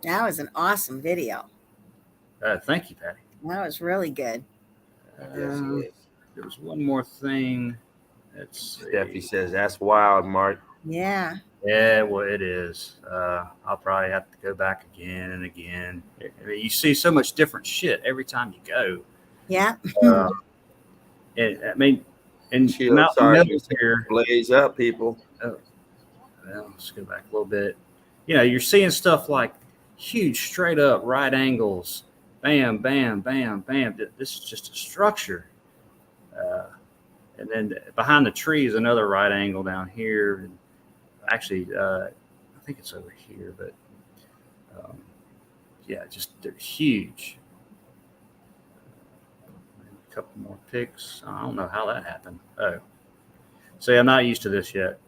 That was an awesome video. Thank you, Patty. That was really good. Yes, it is. There was one more thing. Let's see. Steffi says that's wild, Mark. Yeah. Yeah, well, it is. I'll probably have to go back again and again. You see so much different shit every time you go. Yeah. And Chill, Mountain sorry, Mills here. Blaze up, people. Well, let's go back a little bit. You're seeing stuff like huge, straight up right angles. Bam, bam, bam, bam. This is just a structure. And then behind the tree is another right angle down here. Actually, I think it's over here, but yeah, just they're huge. couple more pics. I don't know how that happened. Oh, see, I'm not used to this yet.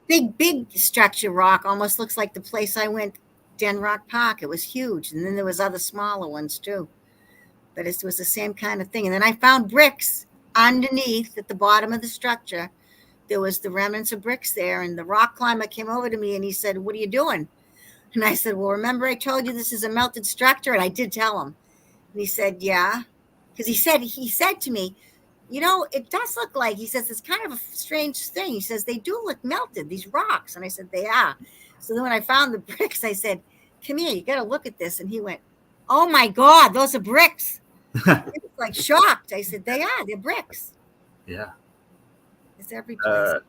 Big structure rock almost looks like the place I went, Den Rock Park. It was huge. And then there was other smaller ones too. But it was the same kind of thing. And then I found bricks underneath at the bottom of the structure. There was the remnants of bricks there. And the rock climber came over to me and he said, "What are you doing?" And I said, "Well, remember I told you this is a melted structure?" And I did tell him. And he said, "Yeah." Because he said to me, "You know, it does look like," he says, "it's kind of a strange thing." He says, "They do look melted, these rocks." And I said, "They are." So then when I found the bricks, I said, "Come here, you got to look at this." And he went, "Oh my God, those are bricks." He was like shocked. I said, "They are, they're bricks." Yeah. It's every place.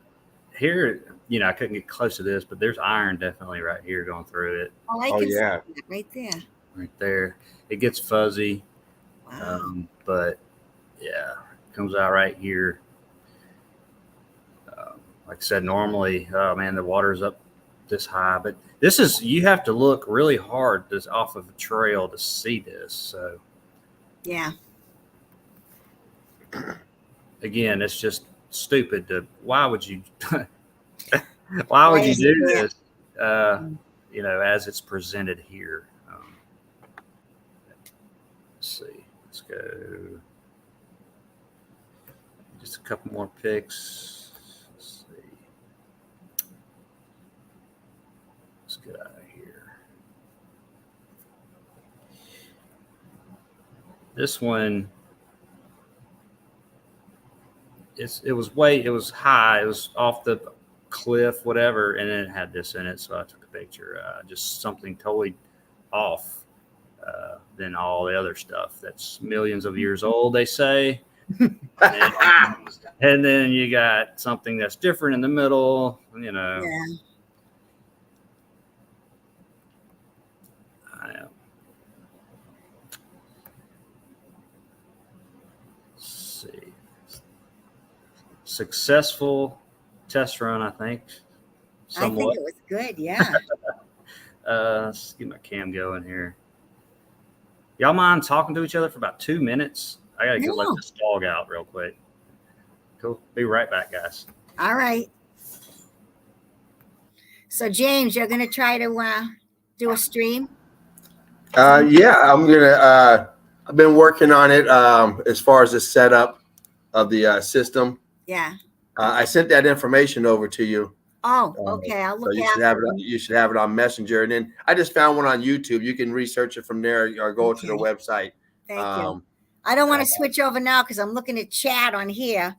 Here, I couldn't get close to this, but there's iron definitely right here going through it. I Oh, can see yeah. that right there. Right there. It gets fuzzy. Wow. But yeah, it comes out right here. Like I said, normally, oh man, the water's up this high, but you have to look really hard off of a trail to see this. So Yeah. again, it's just stupid why would you do this, as it's presented here. Let's see. Let's go. Just a couple more pics. Let's see. Let's get out of here. This one, it was high. It was off the cliff, whatever, and then it had this in it. So I took a picture. Just something totally off than all the other stuff that's millions of years old, they say. And then you got something that's different in the middle, Yeah. I know. Let's see. Successful test run, I think. Somewhat. I think it was good. Yeah. Let's get my cam going here. Y'all mind talking to each other for about 2 minutes? I gotta go let this dog out real quick. Cool. Be right back, guys. All right. So James, you're gonna try to do a stream? Yeah, I'm gonna. I've been working on it as far as the setup of the system. Yeah. I sent that information over to you. Oh, okay. I'll look so you at should have it. You should have it on Messenger, and then I just found one on YouTube. You can research it from there or go to the website. Thank you. I don't want to switch over now because I'm looking at chat on here.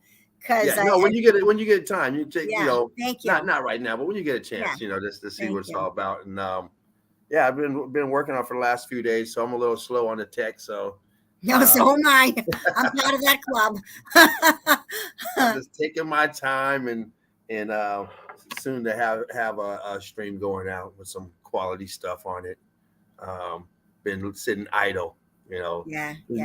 When you get time, you take. Thank you. Not right now, but when you get a chance, just to see what it's all about. And I've been working on it for the last few days, so I'm a little slow on the tech. So no, so am I. I'm part of that club. I'm just taking my time and soon to have a stream going out with some quality stuff on it. Been sitting idle, doing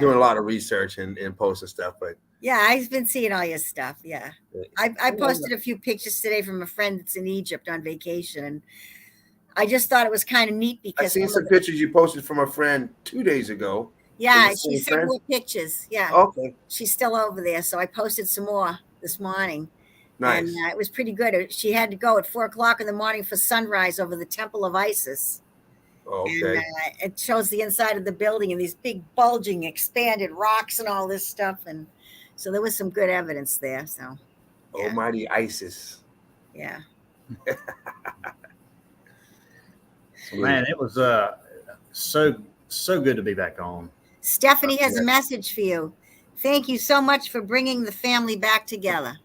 a lot of research and posting stuff, but I've been seeing all your stuff. Yeah, I posted a few pictures today from a friend that's in Egypt on vacation, and I just thought it was kind of neat because I seen some pictures you posted from a friend 2 days ago. Yeah, she sent more pictures. Yeah. Okay. She's still over there, so I posted some more this morning. Nice. And it was pretty good. She had to go at 4:00 in the morning for sunrise over the Temple of Isis. Okay. And it shows the inside of the building and these big bulging expanded rocks and all this stuff. And so there was some good evidence there. So Almighty Isis. Yeah. Man, it was so good to be back on. Stephanie has a message for you. Thank you so much for bringing the family back together.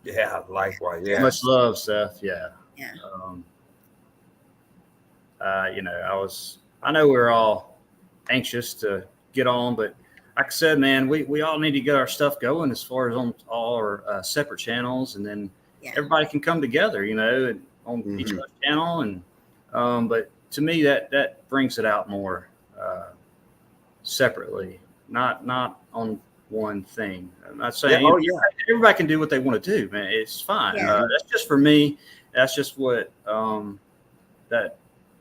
Yeah, likewise. Yeah. Much love, Seth. Yeah. Yeah. I know we're all anxious to get on, but like I said, man, we all need to get our stuff going as far as on all our separate channels, and then everybody can come together, and on each other's channel. And but to me, that brings it out more separately, not on one thing. I'm not saying everybody can do what they want to do, man. It's fine. That's just for me. That's just what that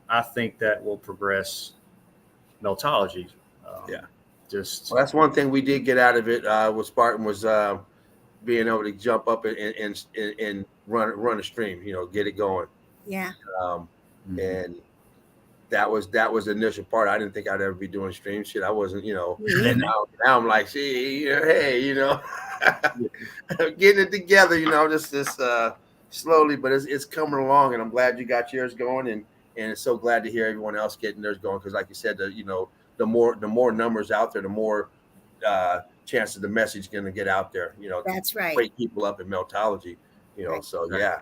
I think that will progress Meltology. Just Well, that's one thing we did get out of it with Spartan was being able to jump up and run a stream, get it going. Yeah. And that was the initial part. I didn't think I'd ever be doing stream shit. I wasn't, Me now I'm like, see, hey, getting it together, just slowly, but it's coming along, and I'm glad you got yours going, and it's so glad to hear everyone else getting theirs going, because like you said, the more numbers out there, the more chances the message going to get out there, That's right. wake people up in Meltology, Right. so yeah,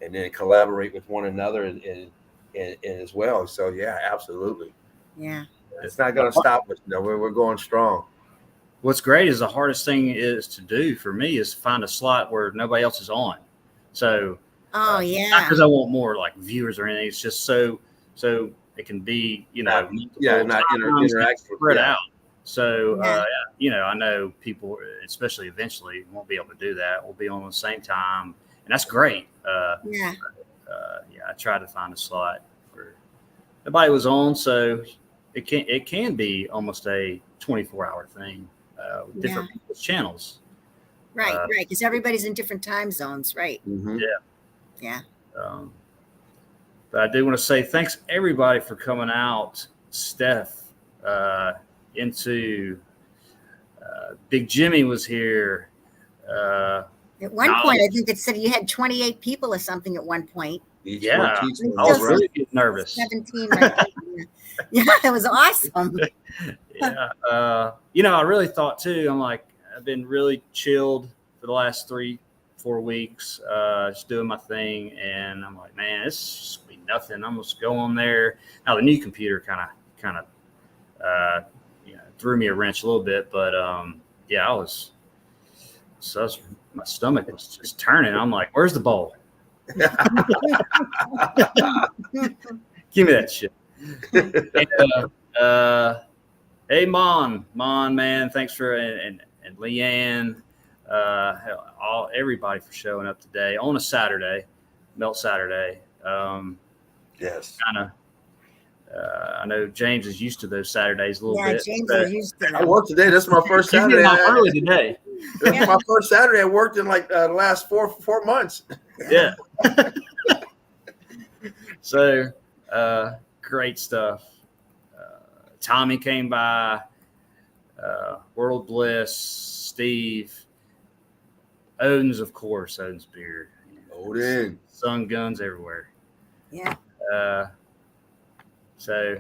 and then collaborate with one another and as well. So yeah, absolutely. Yeah. It's not going to stop us. We're going strong. What's great is the hardest thing is to do for me is find a slot where nobody else is on. So, Oh not yeah. because I want more like viewers or anything. It's just so it can be, Not times interactive. spread Yeah. out. So, Yeah. I know people, especially eventually, won't be able to do that. We'll be on at the same time, and that's great. Yeah. I tried to find a slot where nobody was on, so it can be almost a 24-hour thing with different people's channels. Right. Right. Because everybody's in different time zones. Right. Mm-hmm. Yeah. But I do want to say thanks everybody for coming out. Steph, into Big Jimmy was here. At one point, I think it said you had 28 people or something at one point. Yeah, Each I was really getting nervous. 17. Right. Yeah, it was awesome. Yeah. I really thought too, I'm like, I've been really chilled for the last 3-4 weeks, just doing my thing. And I'm like, man, this is just be nothing. I'm just go on there. Now the new computer kind of threw me a wrench a little bit, but my stomach was just turning. I'm like, where's the bowl? Give me that shit. And, hey, Mon, man, thanks for and Leanne, everybody for showing up today on a Saturday, Melt Saturday. Yes. Kind of. I know James is used to those Saturdays a little bit. Yeah, James is used to I them. worked today. This is my first You Saturday. getting off early today. This is my first Saturday. I worked in like the last four months. Yeah. So, great stuff. Tommy came by, World Bliss, Steve, Odin's, of course, Odin's beard. Odin. Sun guns everywhere. Yeah. So,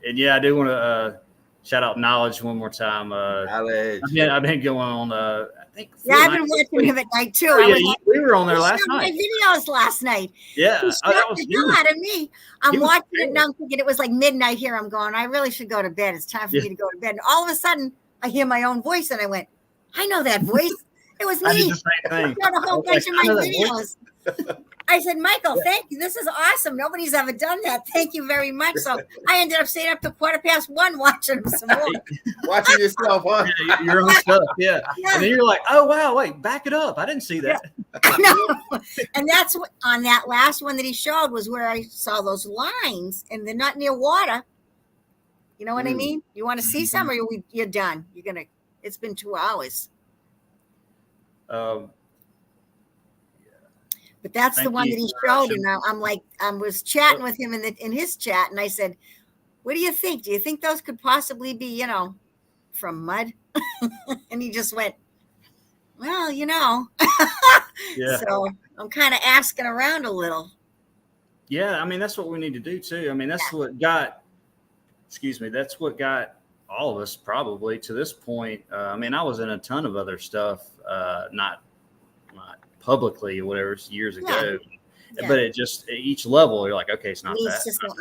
and yeah, I do want to shout out Knowledge one more time. Knowledge. I've been going on, I think. Yeah, I've been watching him at night too. Oh, yeah, we were on there last My night. videos last night. Yeah. He shot the hell out of me. I'm was watching great. it now. I'm thinking it was like midnight here. I'm going, I really should go to bed. It's time for me to go to bed. And all of a sudden, I hear my own voice, and I went, I know that voice. It was I did me. the same thing. Shot a whole bunch of I know my that voice. videos. I said, Michael, thank you. This is awesome. Nobody's ever done that. Thank you very much. So I ended up staying up to 1:15 watching him some more. Watching yourself, huh? Yeah, your own stuff. Yeah. Yeah. And then you're like, oh, wow, wait, back it up. I didn't see that. I know. And that's what, on that last one that he showed was where I saw those lines, and they're not near water. You know what I mean? You want to see some, or you're done. It's been 2 hours. But that's the one that he showed, and I'm like, I was chatting with him in his chat, and I said, "What do you think? Do you think those could possibly be, from mud?" And he just went, "Well, Yeah. So I'm kind of asking around a little. Yeah, I mean, that's what we need to do too. I mean, that's what got all of us probably to this point. I mean, I was in a ton of other stuff, not publicly or whatever, years ago. Yeah. But it just, at each level, you're like, okay, it's not that, not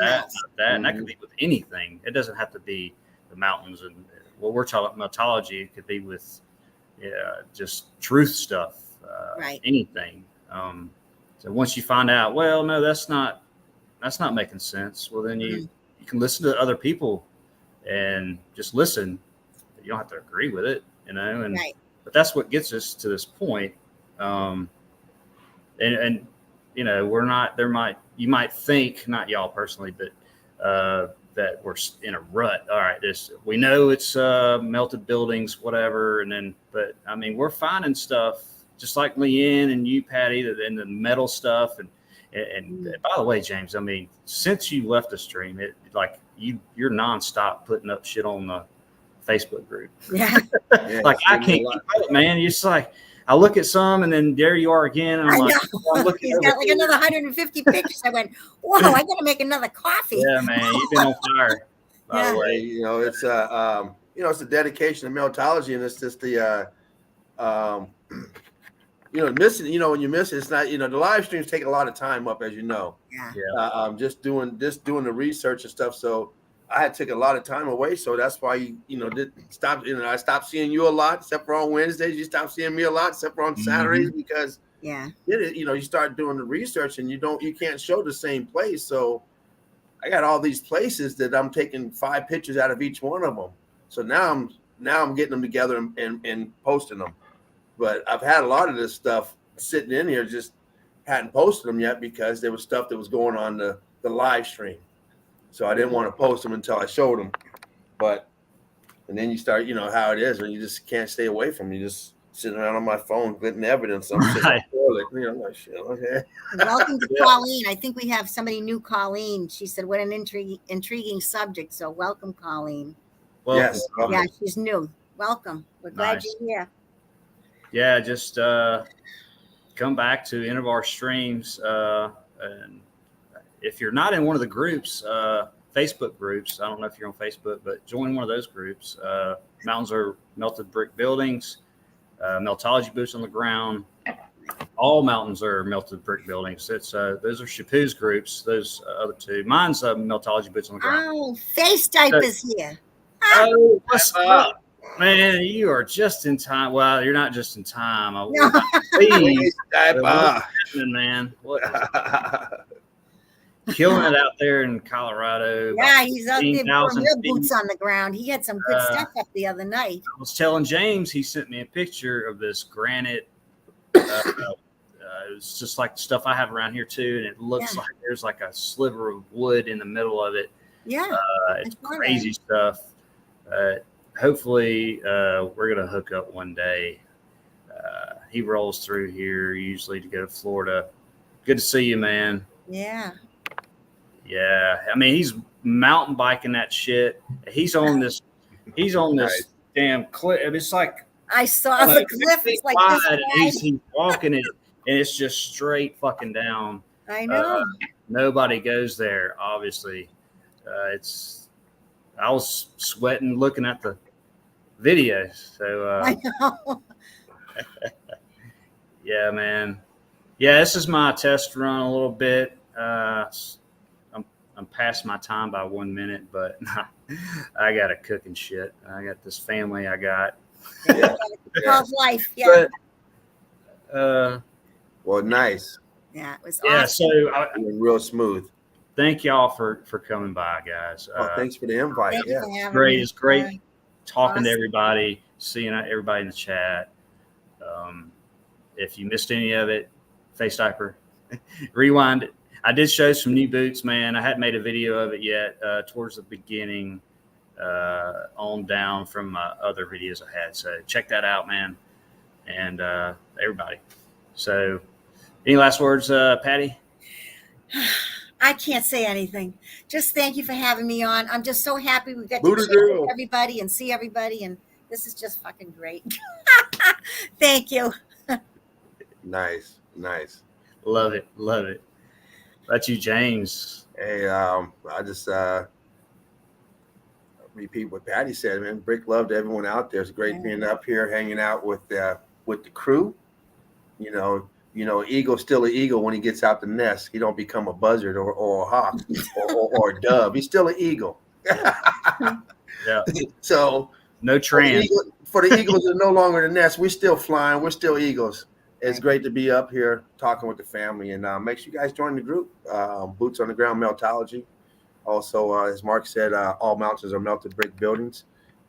that. And that could be with anything. It doesn't have to be the mountains and what we're talking about, Meltology. It could be with just truth stuff, anything. So once you find out, well, no, that's not making sense. Well, then you can listen to other people and just listen. You don't have to agree with it, and but that's what gets us to this point. And we're not, you might think, not y'all personally, but that we're in a rut. All right, we know it's melted buildings, whatever, but I mean, we're finding stuff just like Leanne and you, Patty, and the metal stuff. And by the way, James, I mean, since you left the stream, you're nonstop putting up shit on the Facebook group. Yeah. Like I can't keep up, man. You're just like, I look at some and then there you are again. And I'm He's got like another 150 pictures. I went, whoa, I got to make another coffee. Yeah, man, you've been on fire. By the way, it's it's a dedication to Meltology, and it's just the missing. When you miss it, it's not. The live streams take a lot of time up, as you know. Yeah. Just doing the research and stuff. So I had to take a lot of time away. So that's why did stop. I stopped seeing you a lot, except for on Wednesdays. You stopped seeing me a lot, except for on Saturdays, because you start doing the research and you can't show the same place. So I got all these places that I'm taking 5 pictures out of each one of them. So now I'm getting them together and posting them. But I've had a lot of this stuff sitting in here, just hadn't posted them yet because there was stuff that was going on the live stream. So I didn't want to post them until I showed them. And then you start, how it is when you just can't stay away from it. You just sitting around on my phone getting evidence. I'm like, shit, okay. Welcome to Colleen. I think we have somebody new, Colleen. She said, what an intriguing subject. So welcome, Colleen. Well, yes. Yeah, she's new. Welcome. We're glad you're here. Yeah, just come back to any of our streams. And if you're not in one of the groups, Facebook groups, I don't know if you're on Facebook, but join one of those groups. Mountains are melted brick buildings, Meltology boots on the ground. All mountains are melted brick buildings. Those are Shapu's groups. Those other two. Mine's Meltology boots on the ground. Oh, Face Diaper's here. Oh, what's up? Man, you are just in time. Well, you're not just in time. Please, man. What? Killing it out there in Colorado. Yeah, he's out there putting real boots on the ground. He had some good stuff up the other night. I was telling James, he sent me a picture of this granite. It's just like the stuff I have around here too, and it looks like there's like a sliver of wood in the middle of it. Yeah, it's crazy stuff. Hopefully, we're gonna hook up one day. He rolls through here usually to go to Florida. Good to see you, man. Yeah. Yeah, I mean, he's mountain biking that shit. He's on this. He's on this damn cliff. It's like I saw the cliff. It's like this he's walking it, and it's just straight fucking down. I know. Nobody goes there, obviously. I was sweating looking at the videos. So I know. Yeah, man. Yeah, this is my test run a little bit. I'm past my time by 1 minute, but I got to cook and shit. I got this family I got. Love life. Yeah. But, well, nice. Yeah, it was awesome. Yeah, so real smooth. Thank y'all for coming by, guys. Thanks for the invite. Great. It's great talking to everybody, seeing everybody in the chat. If you missed any of it, Face Diaper, rewind it. I did show some new boots, man. I hadn't made a video of it yet. Towards the beginning, on down from my other videos I had. So check that out, man. And everybody. So, any last words, Patty? I can't say anything. Just thank you for having me on. I'm just so happy we got to chat with everybody and see everybody, and this is just fucking great. Thank you. Nice. Love it. That's you, James. Hey, I just repeat what Patty said, man. Brick love to everyone out there. It's great being up here, hanging out with the crew. Eagle's still an eagle when he gets out the nest. He don't become a buzzard or a hawk or a dove. He's still an eagle. Yeah. So no trans. For the eagles are no longer the nest. We're still flying. We're still eagles. It's great to be up here talking with the family, and make sure you guys join the group. Boots on the Ground Meltology. Also, as Mark said, all mountains are melted brick buildings,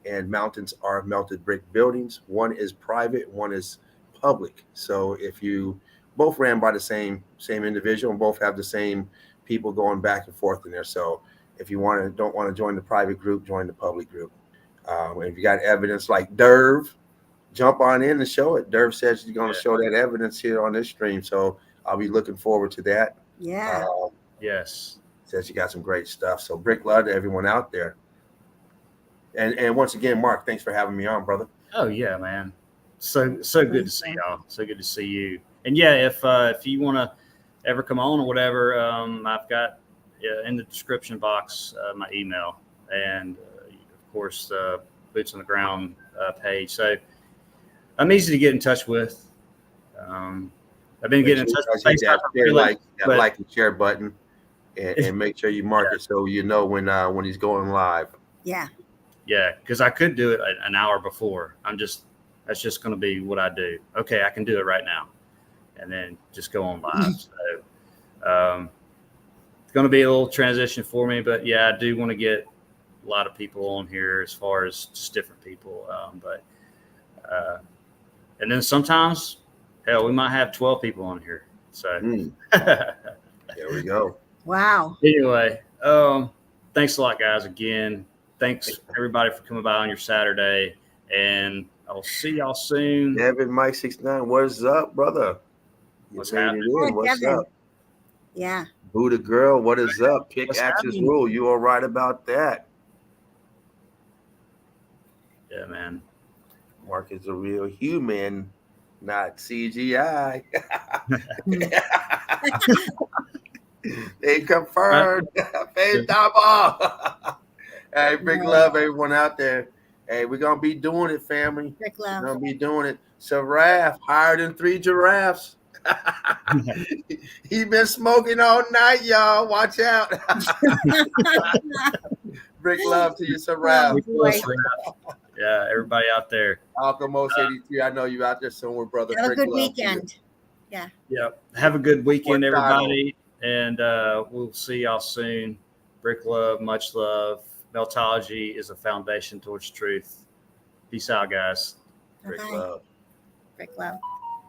and mountains are melted brick buildings. One is private, one is public. So if you both ran by the same individual and both have the same people going back and forth in there. So If you don't want to join the private group, join the public group. If you got evidence like Derv, jump on in and show it. Derv says he's going to show that evidence here on this stream, so I'll be looking forward to that. Yeah. Yes. Says you got some great stuff. So brick love to everyone out there. And once again, Mark, thanks for having me on, brother. Oh yeah, man. So good to see y'all. So good to see you. And yeah, if you want to ever come on or whatever, I've got in the description box my email and of course the Boots on the Ground page. So I'm easy to get in touch with. I've been getting in touch with that like and share button, and make sure you mark it so you know when he's going live. Yeah. Yeah, because I could do it an hour before. That's just going to be what I do. Okay, I can do it right now, and then just go on live. So it's going to be a little transition for me, but yeah, I do want to get a lot of people on here as far as just different people. And then sometimes, hell, we might have 12 people on here. So there we go. Wow. Anyway, thanks a lot, guys. Again. Thanks everybody for coming by on your Saturday, and I'll see y'all soon. Devin, Mike 69, what's up, brother? What's happening? What's up? Yeah. Buddha girl, what is up? Kick Axis rule. You all right about that? Yeah, man. Mark is a real human, not CGI. They confirmed. Face double. Hey, big love, everyone out there. Hey, we're going to be doing it, family. Big love. We're going to be doing it. Giraffe, higher than 3 giraffes. He been smoking all night, y'all. Watch out. Big love to you, Giraffe. Yeah, everybody out there. Alchemos 83, I know you out there somewhere, brother. Have a good weekend. Yeah. Have a good weekend, everybody. And we'll see y'all soon. Brick love, much love. Meltology is a foundation towards truth. Peace out, guys. Brick love. Brick love.